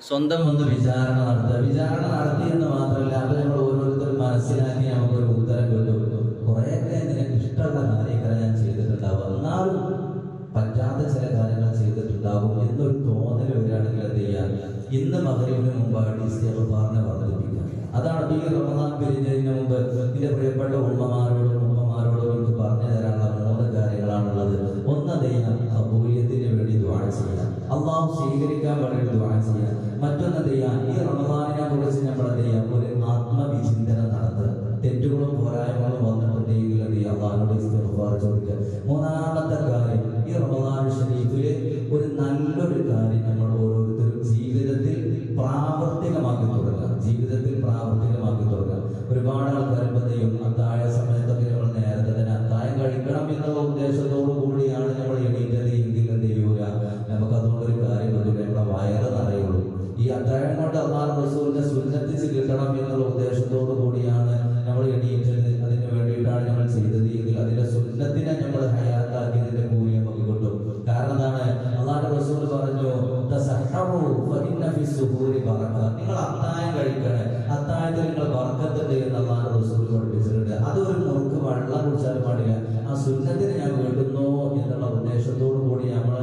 സ്വന്തം ഒന്ന് വിചാരണ നടത്തുക. വിചാരണ നടത്തിയെന്ന് മാത്രമല്ല, അത് നമ്മൾ ഓരോരുത്തരും മനസ്സിലാക്കി നമുക്കൊരു ഉത്തരം കിട്ടും. കുറേയൊക്കെ നിനക്ക് ഇഷ്ടമുള്ള കാര്യങ്ങൾ ഞാൻ ചെയ്തിട്ടുണ്ടാവും, എന്നാലും പറ്റാത്ത ചില കാര്യങ്ങൾ ചെയ്തിട്ടുണ്ടാവും എന്നൊരു തോന്നൽ വരികയാണെങ്കിൽ എന്ത് ചെയ്യാം, ഇന്ന് മഗ്‌രിബിന് മുമ്പായിട്ട് ഇസ്തിഗ്ഫാറിനെ വർദ്ധിപ്പിക്കുക. അതാണ് ഈ റമദാൻ പിരിഞ്ഞതിന് മുമ്പ് എന്റെ പ്രിയപ്പെട്ട ഉമ്മമാരോടും എനിക്ക് പറഞ്ഞു തരാനുള്ള 3 കാര്യങ്ങളാണുള്ളത്. ഒന്ന് ചെയ്യാം, കബൂലിയത്തിന് വേണ്ടി ദുആ ചെയ്യാം, അള്ളാഹു സ്വീകരിക്കാൻ വേണ്ടി ദുആ ചെയ്യാം. മറ്റൊന്ന് ചെയ്യാം, ഈ റമദാനിനെ കുറിച്ച് നമ്മൾ എന്ത് ചെയ്യാം, ഒരു ആത്മവിചിന്തനം നടത്തുക. തെറ്റുകളും പോരായ്മകളും വന്നിട്ടുണ്ടെങ്കിൽ എന്ത് ചെയ്യാം, അള്ളാഹുവിനോട് ഇസ്തിഗ്ഫാർ ചോദിക്കുക. മൂന്നാമത്തെ കാര്യം, ഈ റമദാൻ ശരീഫില് ഒരു നല്ലൊരു കാര്യം നമ്മൾ ഓരോരുത്തരും ജീവിതത്തിൽ പ്രാവർത്തികമാക്കി തുടങ്ങുക. ഒരുപാട് ആൾക്കാർ അത്താഴ സമയത്തൊക്കെ നമ്മൾ നേരത്തെ തന്നെ അത്താഴം കഴിക്കണം എന്നുള്ള ഉദ്ദേശത്തോടു കൂടിയാണ് നമ്മൾ എണീറ്റത് എങ്കിൽ എന്ത് ചെയ്യൂല, നമുക്ക് അതുകൊണ്ടൊരു കാര്യം പറ്റില്ല, നമ്മളെ വയറ് നിറയുള്ളൂ. ഈ അത്താഴം കൊണ്ട് അല്ലാഹു റസൂലിനെ സുന്നത്ത് കിട്ടണം എന്നുള്ള ഉദ്ദേശത്തോടു കൂടിയാണ് നമ്മൾ എണീറ്റത്, അതിന് വേണ്ടിയിട്ടാണ് നമ്മൾ ചെയ്തത് എങ്കിൽ അതിന്റെ സുന്നത്തിനെ നമ്മൾ ഹയാത്താക്കിയതിന്റെ കൂലി നമുക്ക് കിട്ടും. കാരണം എന്താണ്, അല്ലാഹു റസൂൽ പറഞ്ഞു, നിങ്ങൾ അത്താഴം കഴിക്കണേ, അത്താഴത്തിൽ നിങ്ങൾ ബർക്കത്തുണ്ട് എന്ന് അല്ലാഹു റസൂൽ പഠിപ്പിച്ചിട്ടുണ്ട്. അതൊരു മുറുക്ക് വെള്ളം കുടിച്ചാലും പാടില്ല, ആ സുന്നത്തിനെ ഞാൻ വീട്ടുന്നു എന്നുള്ള ഉദ്ദേശത്തോടു കൂടി നമ്മൾ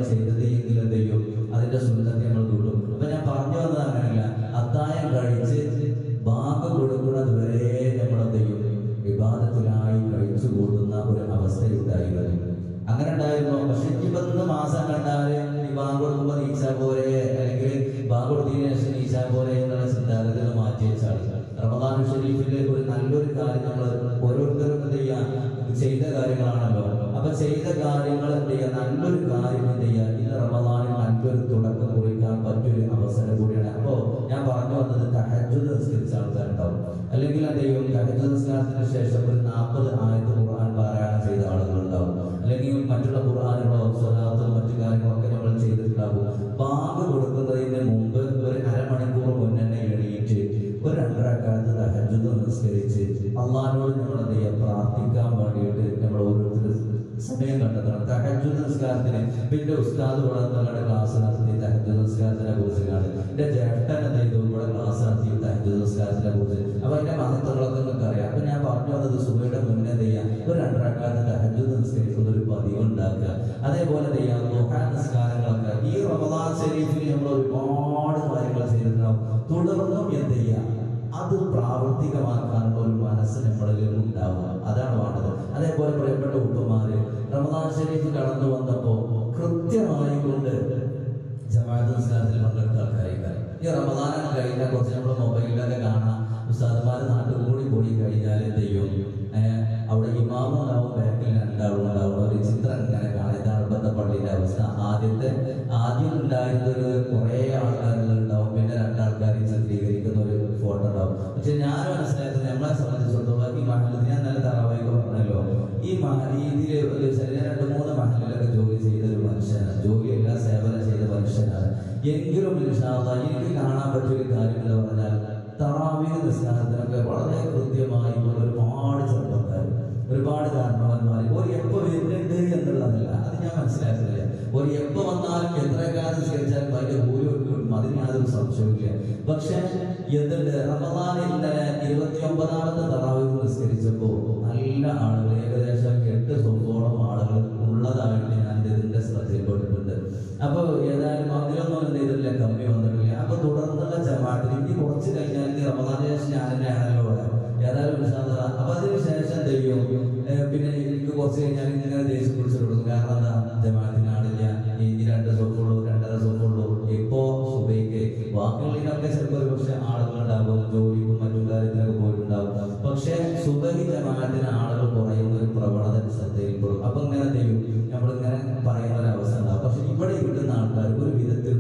ചെയ്തത് എങ്കിൽ എന്ത് ചെയ്യും, അതിന്റെ സുന്നത്തെ നമ്മൾ കിട്ടും. അപ്പൊ ഞാൻ പറഞ്ഞു വന്നത് അങ്ങനെയല്ല, അത്താഴം കഴിച്ച് ബാങ്ക് കൊടുക്കുന്നത് വരെ നമ്മൾ എന്ത് ചെയ്യും, വിവാദത്തിലായി കഴിച്ചു കൂടുന്ന ഒരു അവസ്ഥയുണ്ടായിരുന്നു. അങ്ങനെ ഉണ്ടായിരുന്നു. പക്ഷെ 21 മാസം കണ്ടാല് ബാങ്ക് കൊടുക്കുമ്പോ നീച്ചാൽ പോരെ, അല്ലെങ്കിൽ ബാങ്ക് കൊടുത്തതിന് ശേഷം നീച്ചാൽ പോരെ എന്നുള്ള ചിന്താഗതി മാറ്റി വെച്ചാൽ റമദാൻ ഷരീഫിലെ ഒരു നല്ലൊരു കാര്യം നമ്മൾ ഓരോരുത്തരും എന്ത് ചെയ്യാൻ ചെയ്ത കാര്യങ്ങളാണല്ലോ. അപ്പൊ ചെയ്ത കാര്യങ്ങൾ എന്ത് ചെയ്യുക, നല്ലൊരു കാര്യം എന്ത് ചെയ്യുക, ഇന്ന് റമദാനിൽ നല്ലൊരു തുടക്കം കുറിക്കാൻ പറ്റൊരു അവസരം കൂടിയാണ്. അപ്പോ ഞാൻ പറഞ്ഞു വന്നത്, തഹജ്ജുദ് നിസ്കരിച്ച ആൾക്കാരുണ്ടാവും, അല്ലെങ്കിൽ എന്ത് ചെയ്യും, തഹജ്ജുദ് നിസ്കാരത്തിന് ശേഷം ഒരു 40 ആയത്ത് ഖുർആൻ പാരായണം ചെയ്ത ആളുകളുണ്ടാവും, അല്ലെങ്കിൽ മറ്റുള്ള ഖുർആനുകളോ സ്വലാത്തോ മറ്റു കാര്യങ്ങളൊക്കെ നമ്മൾ ചെയ്തിട്ടുണ്ടാവും. ബാങ്ക് കൊടുക്കുന്നതിന് മുമ്പ് ഒരു അരമണിക്കൂർ മുന്നേ എണീറ്റ് ഒരു 2 റക്അത്ത് തഹജ്ജുദ് നിസ്കരിച്ച് അള്ളാഹിനോട് നമ്മൾ എന്ത് ചെയ്യുക, പ്രാർത്ഥിക്കാൻ വേണ്ടിയിട്ട് നമ്മൾ ഓരോരുത്തരും സമയം കണ്ടെത്തണം. തഹജ്ജുദ് നിസ്കാരത്തിന് പിന്നെ ഉസ്താദ് ഇവിടെ ക്ലാസ് നടത്തി തഹജ്ജുദ് നിസ്കാരത്തിനെ കുറിച്ചാണ്. എന്റെ ജ്യേഷ്ഠൻ എന്ത് ചെയ്തു, ഇവിടെ ക്ലാസ് നടത്തി തഹജ്ജുദ് നിസ്കാരത്തിനെ കുറിച്ച്. അപ്പൊ അതിന്റെ മഹത്വങ്ങളൊക്കെ നിങ്ങൾക്ക് അറിയാം. അപ്പൊ ഞാൻ പറഞ്ഞു വന്നത്, സുബഹിയുടെ മുന്നേ ചെയ്യാം ഒരു 2 റക്അത്ത് തഹജ്ജുദ് നിസ്കരിക്കുന്ന ഒരു പതിവ് ഉണ്ടാക്കുക. അതേപോലെ ചെയ്യാം ദുആ നിസ്കാരങ്ങളൊക്കെ. ഈ റമദാൻ ശരീഫിൽ നമ്മൾ ഒരുപാട് കാര്യങ്ങൾ ചെയ്തിട്ടുണ്ടാവും. തുടർന്നും എന്ത് ചെയ്യാം, അത് പ്രാവർത്തികമാക്കാനുള്ള ഒരു മനസ്സ് നമ്മളിൽ ഉണ്ടാവുക, അതാണ് വേണ്ടത്. അതേപോലെ പ്രിയപ്പെട്ട ഉപ്പമാര് റമദാൻ ശരീഫ് കടന്നു വന്നപ്പോ കൃത്യമായി കൊണ്ട് ജമാഅത്ത് നിസ്കാരത്തിൽ പങ്കെടുത്ത ആൾക്കാരായി. ഈ റമദാൻ കഴിഞ്ഞാൽ കുറച്ച് നമ്മൾ മൊബൈലിലൊക്കെ കാണാം, ഉസ്താദുമാര് നാട്ടിൽ കൂടി പോയി കഴിഞ്ഞാൽ എന്ത് ചെയ്യും, അവിടെ ഇമാമും ഉണ്ടാവും, ബാക്കിൽ 2 ആളും ഉണ്ടാവും. ഒരു ചിത്രം ഇങ്ങനെ കാണാം. ഇതാണ് ഇപ്പോഴത്തെ പള്ളിയുടെ അവസ്ഥ. ആദ്യം ഉണ്ടായിരുന്നത് കുറേ ആൾക്കാരുണ്ടാവും, പിന്നെ 2 ആൾക്കാരെ ചിത്രീകരിക്കുന്ന ഒരു ഫോട്ടോ ഉണ്ടാവും. പക്ഷെ ഞാൻ മനസ്സിലാക്കുന്നത്, നമ്മളെ സംബന്ധിച്ചിടത്തോളം ഈ മഹലിൽ ഞാൻ നല്ല തറാവീഹ് പറഞ്ഞല്ലോ, ഈ രീതിയിൽ ഒരു 2-3 മഹലിലൊക്കെ ജോലി ചെയ്ത ഒരു മനുഷ്യനാണ്, ജോലിയല്ല സേവനം ചെയ്ത മനുഷ്യനാണ്. എങ്കിലും എനിക്ക് കാണാൻ പറ്റിയൊരു കാര്യം എന്ന് പറഞ്ഞാൽ, തറാവീഹ് നിസ്കാരത്തിനൊക്കെ വളരെ കൃത്യമായി ഒരുപാട് ചെറുപ്പക്കാർ, ഒരുപാട് കാരണവന്മാർ ഒരു എപ്പോ വരുന്നുണ്ട് എന്നുള്ളതല്ല, അത് ഞാൻ മനസ്സിലാക്കുന്നില്ല. ഒരു എപ്പോ വന്നാലും എത്ര കാലം നിസ്കരിച്ചാലും അതിന്റെ കൂലി കിട്ടും, അതിന് യാതൊരു സംശയമില്ല. പക്ഷെ എന്തുണ്ട്, റമദാൻ ഇന്നലെ 29ാമത്തെ തറാവീഹ് നിസ്കരിച്ചപ്പോ നല്ല ആളുകൾ, ഏകദേശം 8 സ്വന്തോളം ആളുകൾ ഉള്ളതായിട്ട് ഞാൻ ഇതിന്റെ ശ്രദ്ധയിൽപ്പെട്ടിട്ടുണ്ട്. അപ്പൊ ഏതായാലും അതിലൊന്നും എന്ത് ചെയ്തിട്ടില്ല, കമ്മി വന്നിട്ടില്ല. അപ്പൊ തുടർന്നുള്ള ജമാഅത്തിന് ഇനി കുറച്ച് കഴിഞ്ഞാൽ റമദാന് ശേഷം ഞാൻ തന്നെയാണല്ലോ പറയാം, ഏതായാലും അപ്പൊ അതിന് ശേഷം എന്ത് ചെയ്യും, പിന്നെ എനിക്ക് കുറച്ച് കഴിഞ്ഞാൽ ഇങ്ങനെ ദേഷ്യം കുറിച്ച് കൊടുക്കും. കാരണം എന്താ, ജമാഅത്തിനാണില്ല, ഇനി 2 സ്വപ്പുള്ളൂ, 2.5 സ്വപ്പുള്ളൂ. ഇപ്പോ സുബൈക്ക് വാക്കുകളിലൊക്കെ ചിലപ്പോൾ ഒരു പക്ഷെ ആളുകളുണ്ടാകും, ജോലിക്കും മറ്റും കാര്യത്തിനൊക്കെ പോയിട്ടുണ്ടാകും. പക്ഷെ സുബഹി ജമാഅത്തിന് ആളുകൾ കുറയുന്ന ഒരു പ്രവണത ശ്രദ്ധയിൽപ്പെടും. അപ്പൊ ഇങ്ങനെ ചെയ്യും, നമ്മളിങ്ങനെ പറയുന്ന ഒരു അവസ്ഥ ഉണ്ടാവും. പക്ഷെ ഇവിടെ കിട്ടുന്ന ആൾക്കാർ ഒരു വിധത്തിൽ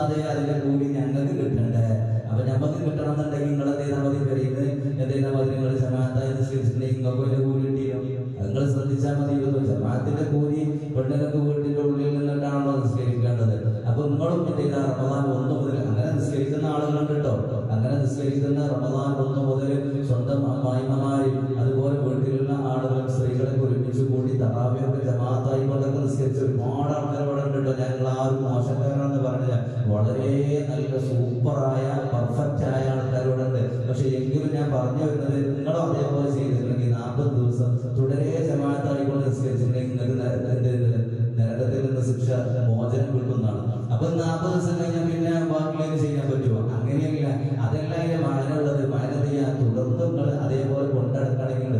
ഉസ്താദെ അതിന്റെ കൂലി ഞങ്ങൾക്ക് കിട്ടണ്ടേ? അപ്പൊ ഞമ്മക്ക് കിട്ടണം എന്നുണ്ടെങ്കിൽ നിങ്ങൾ എന്തെയ്താൽ മതി, പെരീന്ന് എന്തെയ്താൽ മതി, നിങ്ങൾ ജമാഅത്തായി നിസ്കരിച്ചിട്ടുണ്ടെങ്കിൽ നിങ്ങൾക്ക് അതിന്റെ കൂലി കിട്ടിയോ? നിങ്ങൾ ശ്രദ്ധിച്ചാൽ മതി. ജമാഅത്തിന്റെ കൂലി പെണ്ണുങ്ങൾക്ക് വീട്ടിന്റെ ഉള്ളിൽ നിന്നിട്ടാണല്ലോ നിസ്കരിക്കേണ്ടത്. അപ്പൊ നിങ്ങളും എന്തെയ്താ റമദാൻ 1 മുതൽ അങ്ങനെ നിസ്കരിക്കുന്ന ആളുകളുണ്ട് കേട്ടോ. അങ്ങനെ നിസ്കരിക്കുന്ന റമദാൻ 1 മുതൽ സ്വന്തം അമ്മായിമ്മമാര് അതുപോലെ വീട്ടിലുള്ള ആളുകളും സ്ത്രീകളൊക്കെ ഒരുമിച്ച് കൂടി തറാവിയൊക്കെ ജമാഅത്തായി കൊണ്ടൊക്കെ നിസ്കരിച്ച ഒരുപാട് ആൾക്കാരോടെ ഉണ്ട് കേട്ടോ. ഞങ്ങൾ ആരും മോശക്കാരാണെന്ന് പറഞ്ഞ വളരെ നല്ല സൂപ്പറായ പെർഫെക്റ്റ് ആയ ആൾക്കാരോടുണ്ട്. പക്ഷെ എങ്കിലും ഞാൻ പറഞ്ഞു വരുന്നത്, നിങ്ങളും അതേപോലെ ചെയ്തിട്ടുണ്ടെങ്കിൽ 40 ദിവസം തുടരെ ജമാഅത്തായിക്കൊണ്ട് നിസ്കരിച്ചിട്ടുണ്ടെങ്കിൽ നരകത്തിൽ നിന്ന് ശിക്ഷ മോചനം കിട്ടുന്നതാണ്. അപ്പൊ 40 ദിവസം കഴിഞ്ഞാൽ പിന്നെ ബാക്കിലേക്ക് ചെയ്യാൻ പറ്റുമോ? അങ്ങനെയല്ല. അതല്ല അതിന്റെ മാനുള്ളത്. മാനം ചെയ്യാൻ തുടർന്ന് അതേപോലെ കൊണ്ടടക്കണമെങ്കിൽ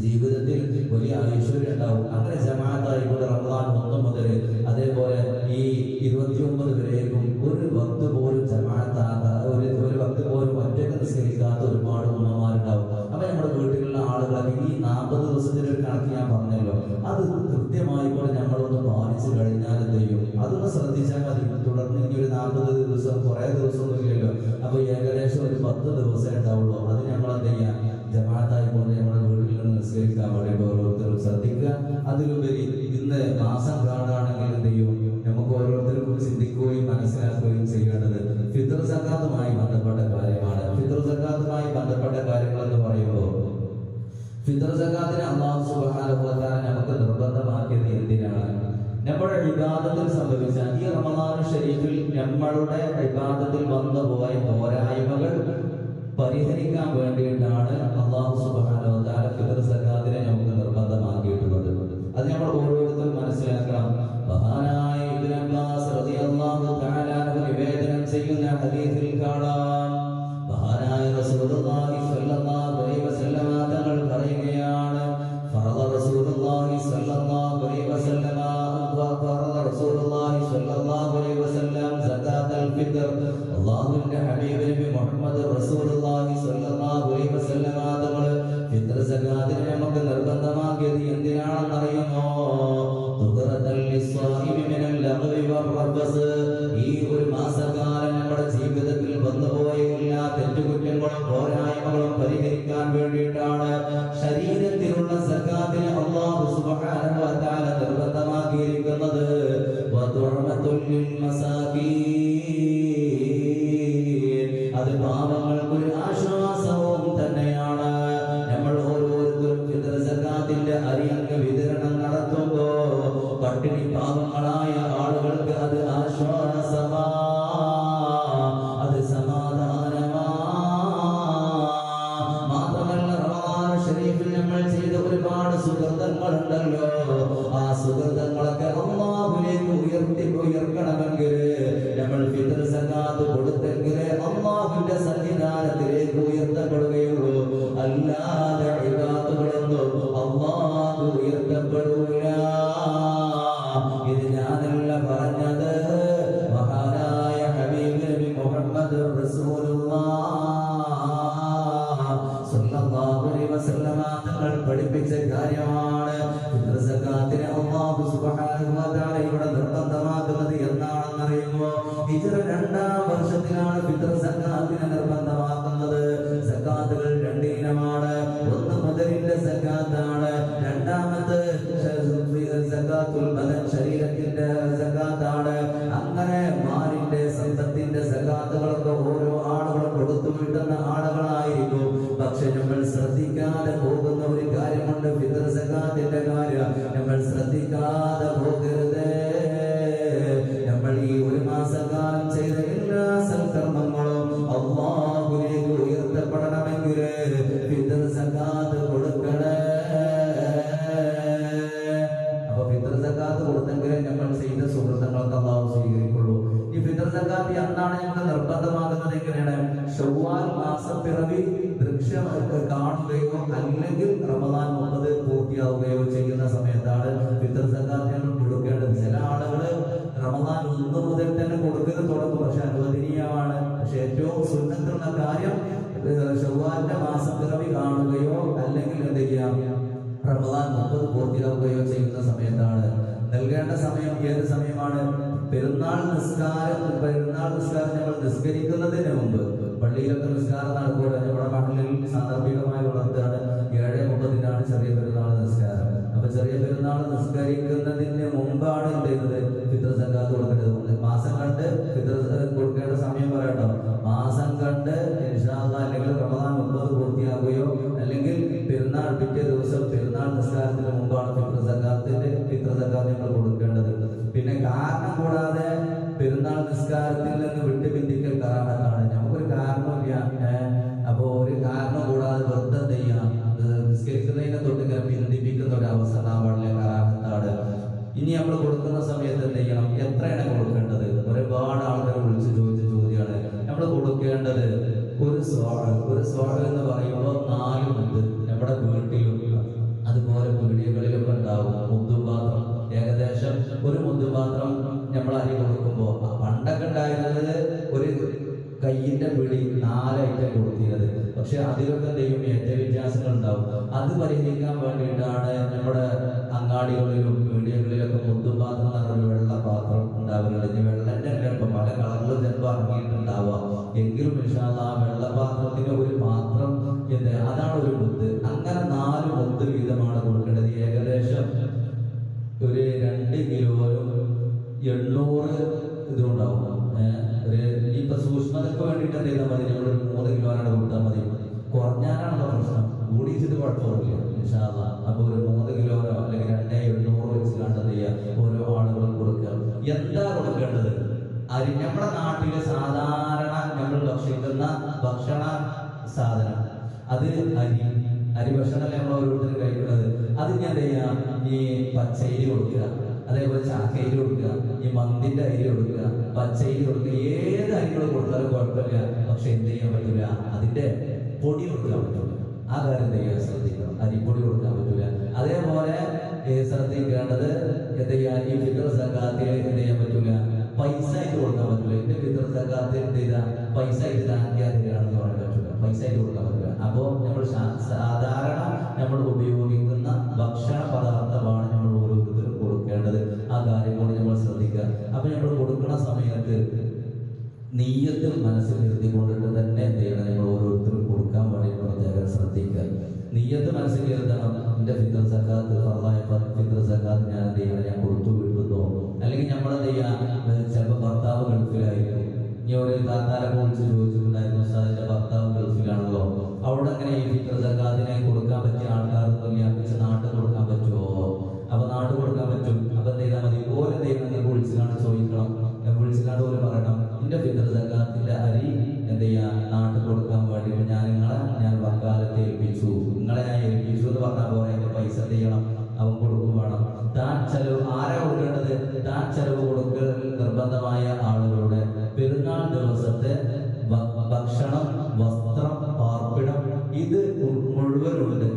ജീവിതത്തിൽ വലിയ ഐശ്വര്യം ഉണ്ടാവും. അങ്ങനെ ജമാഅത്തായിക്കൊണ്ട് റമദാൻ 1 മുതൽ അതേപോലെ ഈ 29 വരേക്കും ഒരു വക്ത് പോലും ജമാഅത്താകാത്ത ഒരു വക്ത് പോലും ഒറ്റയ്ക്ക് നിസ്കരിക്കാത്ത ഒരുപാട് ഉമ്മമാരുണ്ടാവും. അപ്പൊ നമ്മുടെ വീട്ടിലുള്ള ആളുകളൊക്കെ ഈ 40 ദിവസത്തിന്റെ ഒരു കണക്ക് ഞാൻ പറഞ്ഞല്ലോ, അത് കൃത്യമായിക്കൊണ്ട് നമ്മളൊന്ന് പാലിച്ചു കഴിഞ്ഞാൽ എന്ത് ചെയ്യും? അതൊന്ന് ശ്രദ്ധിച്ചാൽ മതി. തുടർന്ന് ഇനി ഒരു 40 ദിവസം കുറെ ദിവസമൊന്നും ഇല്ലല്ലോ. അപ്പൊ ഏകദേശം ഒരു 10 ദിവസം ഉണ്ടാവുള്ളൂ. അത് നമ്മൾ എന്ത് ചെയ്യാം? ജമാഅത്തായിക്കൊണ്ട് നമ്മുടെ വീട്ടിൽ നിന്ന് നിസ്കരിക്കാൻ വേണ്ടിയിട്ട് ഓരോരുത്തരും ശ്രദ്ധിക്കുക. അതിലുപരി ഇന്ന് മാസം കാണുകയാണെങ്കിൽ എന്ത് ചെയ്യും? നമുക്ക് ഓരോരുത്തർക്കും ചിന്തിക്കുകയും മനസ്സിലാക്കുകയും ചെയ്യേണ്ടത് ഫിത്ർ സക്കാത്തുമായി ബന്ധപ്പെട്ട കാര്യമാണ്. ഫിത്ർ സക്കാത്തുമായി ബന്ധപ്പെട്ട കാര്യങ്ങൾ എന്ന് പറയുമ്പോൾ ഫിത്ർ സക്കാത്തിനെ അല്ലാഹു സുബ്ഹാനഹു വ തആല നമുക്ക് നിർബന്ധമാക്കിയത് എന്തിനാണ്? നമ്മുടെ ഇബാദത്തിൽ സംഭവിച്ച ഈ റമദാൻ ശരീഫിൽ നമ്മളുടെ ഇബാദത്തിൽ വന്നുപോയ പോരായ്മകൾ പരിഹരിക്കാൻ വേണ്ടിയിട്ടാണ് അല്ലാഹു സുബ്ഹാനഹു വ തആല ഫിത്ർ സക്കാത്തിനെ നമുക്ക് നിർബന്ധമാക്കിയിട്ടുള്ളത്. അത് നമ്മൾ ഓരോരുത്തരും മനസ്സിലാക്കണം. മഹാനായ ഇബ്നു അബ്ബാസ് റളിയല്ലാഹു തആല അൻഹു നിവേദനം ചെയ്യുന്ന ഹദീസിൽ കാണാം, മഹാനായ റസൂലുള്ളാഹി സ്വല്ലല്ലാഹു അലൈഹി വസല്ലം തങ്ങൾ പറയുകയാണ്, ഫറള റസൂലുള്ളാഹി സ്വല്ലല്ലാഹു അലൈഹി വസല്ലം സകാത്തുൽ ഫിത്ർ. അല്ലാഹുവിന്റെ ഹബീബ് നബി മുഹമ്മദ് റസൂലുള്ളാഹി സ്വല്ലല്ലാഹു അലൈഹി വസല്ലം തങ്ങൾ ഫിത്ർ സകാത്തിനെ നമുക്ക് നിർബന്ധമാക്കിയത് എന്തിനാണെന്ന് അറിയുമോ? തുഖറതൽ ലിസ്സാഹിബി മിനൽ ലഗ്വി വറഫസ്. ഈ ഒരു മാസക്കാലം നമ്മുടെ ജീവിതത്തിൽ വന്നുപോയ എല്ലാ തെറ്റുകുറ്റങ്ങളും പോരായ്മകളും പരിഹരിക്കാൻ വേണ്ടിയിട്ടാണ് ശരീരത്തിലുള്ള സകാത്തിനെ അല്ലാഹു സുബ്ഹാനഹു വ തആല നിർബന്ധമാക്കിയിരിക്കുന്നത്. വതുഅമത്തുൽ ലിൽ മസാകീൻ. അത് പാവങ്ങൾക്കൊരു ആശ്വാസവും തന്നെയാണ്. നമ്മൾ ഓരോരുത്തരും ഫിത്ർ സകാത്തിന്റെ അരിയംഗ വിതരണം നടത്തുമ്പോ പട്ടിണി പാവങ്ങളായ ആളുകൾക്ക് അത് ആശ്വാസമാ, അത് സമാധാനമാ. മാത്രമല്ല റമദാൻ ശരീഫിൽ നമ്മൾ ചെയ്ത ഒരുപാട് സുഹൃതങ്ങളുണ്ടല്ലോ, ആ സുഹൃതങ്ങളൊക്കെ അല്ലാഹുവിലേക്ക് ഉയർത്തണമെങ്കിൽ നമ്മൾ ഫിത്ർ സകാത്ത് കൊടുത്തെങ്കിൽ അല്ലാഹുവിന്റെ സന്നിധാനത്തിലേക്ക് ഉയർത്തപ്പെടുകയുള്ളൂ. അല്ലാതെ ഇബാദത്തുകളൊന്നും അല്ലാഹു ഉയർത്തപ്പെടൂല. ഇത് ഞാനല്ല പറഞ്ഞത്, മഹാനായ ഹബീബ് നബി മുഹമ്മദ് റസൂലുള്ളാഹി സ്വല്ലല്ലാഹു അലൈഹി വസല്ലം തങ്ങൾ പഠിപ്പിച്ച കാര്യമാണ്. ഫിത്ർ സകാത്തിനെ അല്ലാഹു സുബ്ഹാനഹു വ തആല ഇവിടെ നിർബന്ധമാക്കുന്നത് എന്നാണെന്ന് അറിയുമോ? ഹിജ്റ 2-ാം വർഷത്തിലാണ് ഫിത്ർ സകാത്തിനെ നിർബന്ധമാക്കുന്നത്. സകാത്തുകൾ 2 ഇനമാണ്. ഒന്ന് മുതലിന്റെ സകാത്താണ്, രണ്ടാമത്തെ സകാത്തുൽ ബദൻ ശരീരത്തിന്റെ സകാത്താണ്. അങ്ങനെ മാലിന്റെ സമ്പത്തിന്റെ സകാത്തുകളൊക്കെ ഓരോ ആളുകളും കൊടുത്തു വിട്ടുന്ന ആളുകളായിരിക്കും. പക്ഷെ നമ്മൾ ശ്രദ്ധിക്കാതെ പോകുന്ന ഒരു കാര്യമുണ്ട്, ഫിത്ർ സകാത്തിന്റെ കാര്യം നമ്മൾ ശ്രദ്ധിക്കാതെ പോകരുതേ. നമ്മൾ ഈ ഒരു മാസക്കാലം ചെയ്ത എല്ലാ സൽക്കർമ്മങ്ങളും അല്ലാഹുവിലേക്ക് ഉയർത്തപ്പെടണമെങ്കിൽ ഫിത്ർ സകാത്ത് കൊടുക്കണേ. അപ്പൊ ഫിത്ർ സകാത്ത് കൊടുത്തെങ്കിലേ നമ്മൾ ചെയ്ത സുഹൃത്തുക്കൾക്ക് അല്ലാഹു സ്വീകരിക്കുള്ളൂ. ഈ ഫിത്ർ സകാത്ത് എന്നാണ് നമുക്ക് നിർബന്ധമാകുന്നത്? എങ്ങനെയാണ്? ശവ്വാൽ മാസപ്പിറവി ദൃശ്യം കാണുകയോ അല്ലെങ്കിൽ റമദാൻ 30 പൂർത്തിയാവുകയോ ചെയ്യുന്ന സമയത്താണ് ഫിത്ർ സകാത്ത് നമ്മൾ കൊടുക്കേണ്ടത്. ചില ആളുകൾ റമദാൻ 1 മുതൽ തന്നെ കൊടുക്കുന്നത് തുടങ്ങും, പക്ഷെ അനുവദനീയമാണ്. പക്ഷെ ഏറ്റവും സുന്നത്തുള്ള കാര്യം ശവ്വാലിന്റെ മാസപ്പിറവി കാണുകയോ അല്ലെങ്കിൽ എന്ത് ചെയ്യാം, റമദാൻ 30 പൂർത്തിയാവുകയോ ചെയ്യുന്ന സമയത്താണ്. നൽകേണ്ട സമയം ഏത് സമയമാണ്? പെരുന്നാൾ നിസ്കാരം നമ്മൾ നിസ്കരിക്കുന്നതിന് മുമ്പ് പള്ളിയിലൊക്കെ നിസ്കാരം നടക്കുമ്പോൾ നമ്മുടെ നാട്ടിൽ സാന്ദർഭികമായി വളർത്തുകയാണ് 7:30 ചെറിയ പെരുന്നാൾ നിസ്കാരം. അപ്പൊ ചെറിയ പെരുന്നാൾ നിസ്കരിക്കുന്നതിന് മുമ്പാണ് എന്ത് ചെയ്യുന്നത്? ഫിത്ർ സക്കാത്ത് കൊടുക്കേണ്ടത്. മാസം കണ്ട് ഫിത്ർ കൊടുക്കേണ്ട സമയം പറയട്ടോ. മാസം കണ്ട് ഇൻഷാ അല്ലാഹ് അല്ലെങ്കിൽ റമദാൻ 30 പൂർത്തിയാകുകയോ അല്ലെങ്കിൽ പെരുന്നാൾ പിറ്റേ ദിവസം പെരുന്നാൾ നിസ്കാരത്തിന് മുമ്പാണ് ഫിത്ർ സക്കാത്ത് നമ്മൾ കൊടുക്കേണ്ടത്. പിന്നെ കാരണം കൂടാതെ പെരുന്നാൾ നിസ്കാരത്തിൽ നിന്ന് വിട്ടുപിന്തിക്കൽ കറാഹത്താണ്. നമുക്കൊരു കാരണമില്ല. അപ്പോ ഒരു കാരണം കൂടാതെ വെറുതെ എന്ത് ചെയ്യാം? നിസ്കരിക്കുന്നതിനെ തൊട്ട് ഇങ്ങനെ പിന്തിപ്പിക്കുന്ന ഒരു അവസ്ഥ പാടില്ല, കറാഹത്താണ്. ഇനി നമ്മൾ കൊടുക്കുന്ന സമയത്ത് എന്ത് ചെയ്യണം? എത്രയാണ് കൊടുക്കേണ്ടത്? ഒരുപാട് ആൾക്കാർ വിളിച്ച് ചോദിച്ച ചോദ്യമാണ്. നമ്മൾ കൊടുക്കേണ്ടത് ഒരു സ്വാഡ് എന്ന് പറയുമ്പോൾ 4 മുദ്ദ്. നമ്മുടെ വീട്ടിലും അതുപോലെ പീടികകളിലൊക്കെ ഉണ്ടാവും മുദ്ദും പാത്രം. ഏകദേശം ഒരു മുദ്ദുപാത്രം നമ്മൾ അരി കൊടുക്കുമ്പോൾ പണ്ടൊക്കെ ഉണ്ടായിരുന്നത് ഒരു കയ്യിന്റെ പിടി 4 ഐറ്റം കൊടുത്തിരുന്നത്. പക്ഷെ അതിലൊക്കെ എന്തെയും വ്യത്യാസങ്ങൾ ഉണ്ടാവും. അത് പരിഹരിക്കാൻ വേണ്ടിയിട്ടാണ് നമ്മുടെ അങ്ങാടികളിലും പീടികകളിലൊക്കെ മുദ്ദുപാത്രം എന്ന് പറഞ്ഞൊരു വെള്ള പാത്രം ഉണ്ടാവുന്നത്. ഇനി വെള്ളന്റെ ചിലപ്പോൾ പല കളറിലും ചിലപ്പോൾ ഇറങ്ങിയിട്ടുണ്ടാവാം. എങ്കിലും ആ വെള്ളപാത്രത്തിന് ഒരു പാത്രം അതാണ് ഒരു മുദ്ദ്. അങ്ങനെ 4 മുദ്ദ് വീതമാണ് കൊടുക്കേണ്ടത്. ഏകദേശം ഒരു 2 കിലോയും 800 ഇതുണ്ടാവും. ഇപ്പൊ സൂക്ഷ്മതയ്ക്ക് വേണ്ടിയിട്ട് എന്ത് ചെയ്താൽ മതി? നമ്മളൊരു 3 കിലോനാണ് കൊടുത്താൽ മതി. കുറഞ്ഞാലാണല്ലോ പ്രശ്നം, കൂടിച്ചിട്ട് കുഴപ്പമില്ല ഇൻഷാ അല്ലാഹ്. അപ്പൊ ഒരു 3 കിലോനോ അല്ലെങ്കിൽ 2,700 വെച്ച് കണ്ട് എന്ത് ചെയ്യുക? ഓരോ ആളുകളും കൊടുക്കുക. എന്താ കൊടുക്കേണ്ടത്? അരി. നമ്മുടെ നാട്ടില് സാധാരണ നമ്മൾ ഭക്ഷിക്കുന്ന ഭക്ഷണ സാധനം അത് അരി ഭക്ഷണമല്ലേ നമ്മൾ ഓരോരുത്തരും കഴിക്കുന്നത്. അത് ഞാൻ എന്ത് ചെയ്യാം? ഈ പച്ചരി കൊടുക്കുക, അതേപോലെ ചാക്കരി കൊടുക്കുക, ഈ മന്തിന്റെ അരി കൊടുക്കുക, പച്ചരി കൊടുക്കുക. ഏത് അരികൾ കൊടുത്താലും കുഴപ്പമില്ല. പക്ഷെ എന്ത് ചെയ്യാൻ പറ്റില്ല? അതിന്റെ പൊടി കൊടുക്കാൻ പറ്റില്ല. ആ കാര്യം എന്ത് ചെയ്യാൻ ശ്രദ്ധിക്കണം. അരിപ്പൊടി കൊടുക്കാൻ പറ്റില്ല. അതേപോലെ ശ്രദ്ധിക്കേണ്ടത് എന്ത് ചെയ്യാൻ? ഈ ഫിത്ർ സക്കാത്തിൽ എന്ത് ചെയ്യാൻ പറ്റില്ല? പൈസ ആയിട്ട് കൊടുക്കാൻ പറ്റില്ല. എന്റെ ഫിത്ർ സക്കാത്തിൽ എന്ത് ചെയ്താൽ പൈസ ആയിട്ട് തരാണെന്ന് പറയാൻ പറ്റില്ല. പൈസ ആയിട്ട് കൊടുക്കാൻ പറ്റില്ല. അപ്പോൾ നമ്മൾ സാധാരണ നമ്മൾ ഉപയോഗിക്കുന്ന ഭക്ഷണ പദാർത്ഥമാണ് നമ്മൾ ഓരോരുത്തരും കൊടുക്കേണ്ടത്. ആ കാര്യം കൂടി നമ്മൾ ശ്രദ്ധിക്കുക. അപ്പൊ നമ്മൾ കൊടുക്കുന്ന സമയത്ത് നീയത്ത് മനസ്സിൽ നിർത്തിക്കൊണ്ടിട്ട് തന്നെ എന്ത് ചെയ്യണം? നമ്മൾ ഓരോരുത്തരും കൊടുക്കാൻ വേണ്ടി പ്രത്യേകം ശ്രദ്ധിക്കുക. നീയത്ത് മനസ്സിൽ കരുതണം. എന്റെ ഫിത്ർ സക്കാത്ത് ഫർളായ ഫിത്ർ സക്കാത്ത് ഞാൻ എന്ത് ചെയ്യണം? ഞാൻ കൊടുത്തു വിടുന്നു. അല്ലെങ്കിൽ നമ്മളെന്ത് ചെയ്യാം? ചിലപ്പോൾ ഭർത്താവ് ഗൾഫിലായിരിക്കും. ഇനി ഒരു താത്താരെ കുറിച്ച് ചോദിച്ചിട്ടുണ്ടായിരുന്നു, അതിന്റെ ഭർത്താവ് ഗൾഫിലാണല്ലോ, അവിടെ അങ്ങനെ ഈ ഫിത്ർ സക്കാത്തിനെ കൊടുക്കാൻ പറ്റിയ ആൾക്കാരൊന്നുമില്ല. പക്ഷെ നാട്ടിൽ കൊടുക്കാൻ പറ്റുമോ? അപ്പൊ നാട്ടിൽ കൊടുക്കാൻ പറ്റും. അപ്പൊ എന്ത് ചെയ്താൽ മതി? ഓരോ ദൈവങ്ങൾ വിളിച്ചുകാണ്ട് ചോദിക്കണം. വിളിച്ചുകാണ്ട് പോലെ പറയണം, എന്റെ ഫിത്ർ സക്കാത്തിന്റെ അരി എന്ത് ചെയ്യാ? നാട്ടിൽ കൊടുക്കാൻ വേണ്ടി ഞാൻ വക്കാലത്തെ ഏൽപ്പിച്ചു, നിങ്ങളെ ഞാൻ ഏൽപ്പിച്ചു എന്ന് പറഞ്ഞാൽ പോലെ എന്റെ പൈസ എന്ത് ചെയ്യണം? അവൻ കൊടുക്കും വേണം. താൻ ചെലവ് ആരാ കൊടുക്കേണ്ടത്? താൻ ചെലവ് കൊടുക്കൽ നിർബന്ധമായ ആളുകളുടെ പെരുന്നാൾ ദിവസത്തെ ഭക്ഷണം, വസ്ത്രം, പാർപ്പിടം ഇത് മുഴുവനുണ്ട്.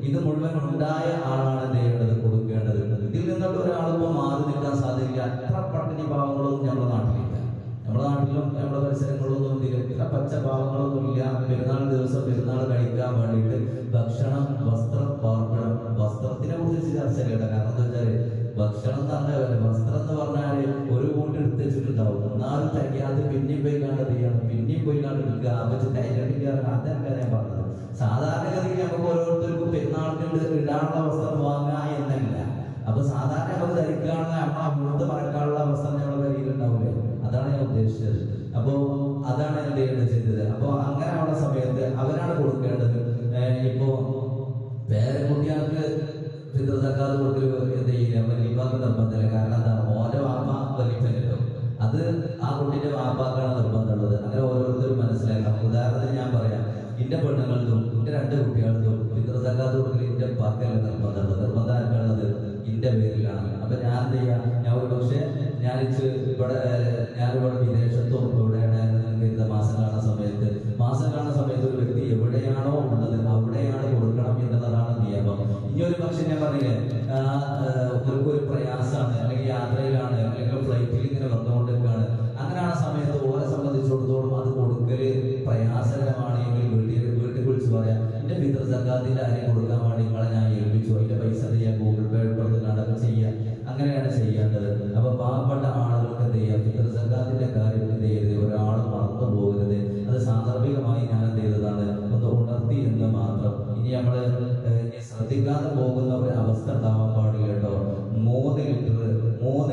ഇത് മുഴുവൻ ഉണ്ടായ ആളാണ് ചെയ്യേണ്ടത്, കൊടുക്കേണ്ടത്. ഇതിൽ നിന്നുള്ള ഒരാളിപ്പോൾ മാറി നിൽക്കാൻ സാധ്യതയില്ല. അത്ര പട്ടിണി പാവങ്ങളൊന്നും നമ്മുടെ നാട്ടിലില്ല. നമ്മുടെ നാട്ടിലും നമ്മുടെ പരിസരങ്ങളൊന്നും ഇത്ര പച്ച പാവങ്ങളൊന്നും ഇല്ല. പെരുന്നാൾ ദിവസം പെരുന്നാൾ കഴിക്കാൻ വേണ്ടിയിട്ട് ഭക്ഷണം, വസ്ത്രം, പാർപ്പിടം. വസ്ത്രത്തിനെ കുറിച്ച് ചർച്ച ചെയ്യണ്ട. കാരണം എന്താ വെച്ചാല് ഭക്ഷണം എന്ന് പറഞ്ഞാൽ വസ്ത്രം എന്ന് പറഞ്ഞാല് ഒരു കൂട്ടി എടുത്ത് വെച്ചിട്ടുണ്ടാവും. എന്നാലും തികയാതെ പിന്നെയും പോയി കണ്ടത് ചെയ്യണം, പിന്നെയും പോയി കണ്ടെടുക്കുക. വെച്ച് തികട്ടിക്കാറ്. അതൊക്കെ ഞാൻ പറഞ്ഞത്. സാധാരണഗതിയിൽ നമുക്ക് ഓരോരുത്തർക്കും പെരുന്നാൾക്ക് ഇടാനുള്ള വസ്ത്രം വാങ്ങുക എന്നല്ല. അപ്പൊ സാധാരണ നമുക്ക് ധരിക്കാനുള്ള നമ്മളെ മുഴുത്ത് പറക്കാനുള്ള വസ്ത്രം നമ്മുടെ കയ്യിലുണ്ടാവില്ലേ? അതാണ് ഞാൻ ഉദ്ദേശിച്ചത്. അപ്പോ അതാണ് എന്ത് ചെയ്തത്. അപ്പൊ അങ്ങനെയുള്ള സമയത്ത് അവരാണ് കൊടുക്കേണ്ടത്. ഇപ്പോ പേരക്കുട്ടികൾക്ക് ഫിത്ർ സക്കാത്ത് കൊടുക്കൽ എന്ത് ചെയ്യുക? വലിയപ്പാക്ക് നിർബന്ധമില്ല. കാരണം എന്താ? ഓരോ വാപ്പ വലിപ്പല്ലോ, അത് ആ കുട്ടിന്റെ വാപ്പാക്കാണ് നിർബന്ധമുള്ളത്. അങ്ങനെ ഓരോരുത്തരും മനസ്സിലാക്കണം. ഉദാഹരണത്തിന് ഞാൻ പറയാം, എന്റെ പെണ്ണുങ്ങൾക്കും എന്റെ 2 കുട്ടികൾക്കും ഫിത്ർ സക്കാത്ത് കൊടുക്കൽ എന്റെ പാക്കല്ല നിർബന്ധമുള്ളത്. നിർബന്ധം ആക്കാനുള്ളത് എന്റെ പേരിലാണ്. അപ്പൊ ഞാൻ എന്ത് ചെയ്യാം? ഞാൻ ഒരു പക്ഷേ ഞാനിവിടെ വിദേശത്തും ഇവിടെയാണ് മാസം കാണുന്ന സമയത്ത് ഒരു വ്യക്തി എവിടെയാണോ ഉള്ളത് അവിടെയാണ് കൊടുക്കണം എന്നുള്ളതാണ് നിയമം. ഇനി ഒരു പക്ഷെ ഞാൻ പറഞ്ഞില്ലേ, ഒരു പ്രയാസമാണ്, അല്ലെങ്കിൽ യാത്രയിലാണ്, അല്ലെങ്കിൽ ഫ്ലൈറ്റിൽ ഇങ്ങനെ വന്നുകൊണ്ടിരിക്കുകയാണ്. അങ്ങനെയാണ് സമയത്ത് ഓരെ സംബന്ധിച്ചിടത്തോളം അത് കൊടുക്കല് പ്രയാസകരമാണ് എങ്കിൽ വീട്ടിൽ വിളിച്ച് പറയാം, എന്റെ ഫിത്ർ സക്കാത്തിന്റെ അരി കൊടുക്കാൻ വേണ്ടി നിങ്ങളെ ഞാൻ ഏൽപ്പിച്ചു, അതിന്റെ പൈസ ചെയ്യാൻ ഗൂഗിൾ പേ എടുത്ത് നടക്കുക ചെയ്യാം. അങ്ങനെയാണ് ചെയ്യേണ്ടത്. അപ്പൊ പാവപ്പെട്ട ആളുകൾക്ക് എന്ത് ചെയ്യാം? സക്കാത്തിന്റെ കാര്യം എന്ത് ചെയ്യരുത്, ഒരാൾ മറന്നു പോകരുത്. അത് സാന്ദർഭികമായി ഞാൻ എന്ത് ചെയ്തതാണ്, ഒന്ന് ഉണർത്തി എന്ന് മാത്രം. ഇനി നമ്മൾ ശ്രദ്ധിക്കാതെ പോകുന്ന ഒരു അവസ്ഥ ഉണ്ടാവാൻ പാടില്ല കേട്ടോ. 3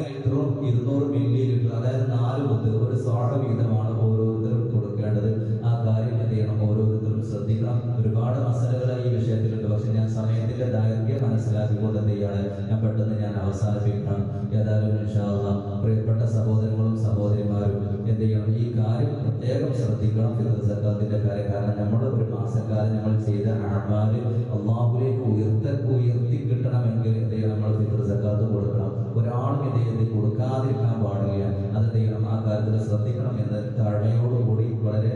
ലിറ്ററും 200 മില്ലി ലിറ്റർ, അതായത് 4 മുത്ത് ഒരു സ്വാട വീതമാണ് ഓരോരുത്തരും കൊടുക്കേണ്ടത്. ആ കാര്യം എന്ത് ചെയ്യണം, ഓരോരുത്തരും ശ്രദ്ധിക്കണം. ഒരുപാട് മസലകൾ ഈ വിഷയത്തിലുണ്ട്. പക്ഷെ ഞാൻ സമയത്തിന്റെ ദൈർഘ്യം മനസ്സിലാക്കിക്കൊണ്ട് എന്ത് ചെയ്യാണ്, ഞാൻ പെട്ടെന്ന് അവസാനിപ്പിക്കണം. ഏതായാലും ഇൻഷാ അല്ലാഹ് പ്രിയപ്പെട്ട സഹോദരങ്ങളും സഹോദരിമാരും എന്ത് ചെയ്യണം, ഈ കാര്യം പ്രത്യേകം ശ്രദ്ധിക്കണം. ഫിത്ർ സക്കാത്തിന്റെ കാര്യം. കാരണം നമ്മുടെ ഒരു മാസക്കാലം നമ്മൾ ചെയ്ത അഅ്മാല് അല്ലാഹുവിലേക്ക് ഉയർത്തി കിട്ടണമെങ്കിൽ എന്ത് ചെയ്യണം, നമ്മൾ ഫിത്ർ സക്കാത്ത് കൊടുക്കണം. ഒരാളും ഇത് കൊടുക്കാതിരിക്കാൻ പാടില്ല. അത് ചെയ്യണം, ആ കാര്യത്തിൽ ശ്രദ്ധിക്കണം എന്ന് താഴ്മയോടുകൂടി വളരെ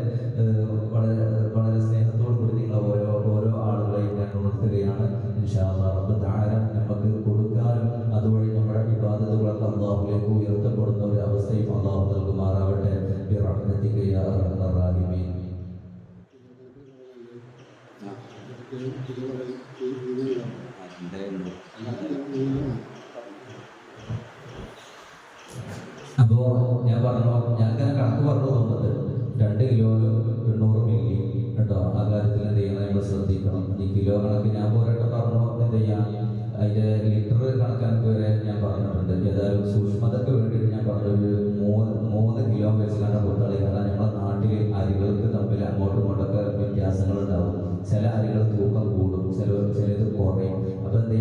വളരെ സ്നേഹത്തോടു കൂടി നിങ്ങൾ ഓരോ ആളുകളെയും ഞാൻ ഉണർത്തുകയാണ്. ഇൻഷാ അല്ലാഹ് റബ്ബ് തആല നമുക്ക് കൊടുക്കാനും അതുവഴി നമ്മുടെ ഇബാദത്തുകളൊക്കെ അല്ലാഹുവിലേക്ക് ഉയർത്തപ്പെടുന്ന ഒരു അവസ്ഥയും അല്ലാഹു നൽകുമാറാവട്ടെ. ബിറഹ്മതിക യാ അർഹമർ റഹീമീൻ. അപ്പോ ഞാൻ അങ്ങനെ കണക്ക് പറഞ്ഞു തോന്നുന്നത് 2 കിലോനും 800 മില്ലി കേട്ടോ. ആ കാര്യത്തിൽ എന്ത് ചെയ്യണം, നമ്മൾ ശ്രദ്ധിക്കണം. ഈ കിലോ കണക്ക് ഞാൻ പോരട്ടെ പറഞ്ഞു എന്ത് ചെയ്യാം, അതിന്റെ ലിറ്റർ കണക്കാനൊക്കെ വരെ ഞാൻ പറഞ്ഞിട്ടുണ്ട്. ഏതായാലും സൂക്ഷ്മതയ്ക്ക് വേണ്ടിയിട്ട് ഞാൻ പറഞ്ഞൊരു 3 കിലോ വെച്ച് കണ്ട പുറത്തളി. കാരണം നമ്മുടെ നാട്ടിൽ അരികൾക്ക് തമ്മിൽ അങ്ങോട്ടും ഇങ്ങോട്ടൊക്കെ വ്യത്യാസങ്ങൾ ഉണ്ടാവും. ചില അരികൾ തൂക്കം കൂടും, ചിലത് കുറയും. അപ്പൊ എന്ത്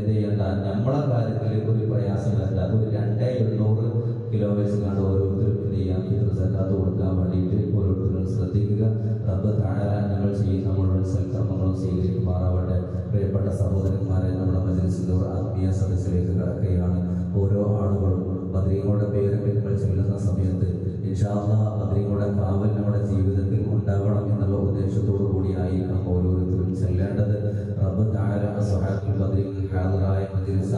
ചെയ്യണ്ട, നമ്മളെ കാര്യത്തിൽ ഒരു പ്രയാസം വരില്ല. അത് ഒരു 2,800 കിലോ വെച്ച് കണ്ട് ഓരോരുത്തരും എന്ത് ചെയ്യാം, ഫിത്ർ സക്കാത്ത് കൊടുക്കാൻ വേണ്ടിയിട്ട് ഓരോരുത്തരും ശ്രദ്ധിക്കുക. റബ്ബ് തആല ഞങ്ങൾ ചെയ്യുന്ന മുഴുവൻ സൽക്കർമ്മങ്ങളും സ്വീകരിക്കുമാറാവട്ടെ. പ്രിയപ്പെട്ട സഹോദരന്മാരെ, നമ്മുടെ മജ്‌ലിസിന്റെ ഒരു ആത്മീയ സദസ്സിലേക്ക് കടക്കുകയാണ്. ഓരോ ആളുകളും ബദ്രീങ്ങളുടെ പേരൊക്കെ നിങ്ങൾ ചെല്ലുന്ന സമയത്ത് ഇൻഷാ അല്ലാഹ് ബദ്രീങ്ങളുടെ കാവൽ നമ്മുടെ ജീവിതത്തിൽ ഉണ്ടാവണം എന്നുള്ള ഉദ്ദേശത്തോടു കൂടിയായിരിക്കണം ഓരോരുത്തരും ചെല്ലേണ്ടത്. റബ്ബ് തആല സ്വഹാബത്തുൽ ബദ്രീൽ ഹാദിറായ മജ്‌ലിസ്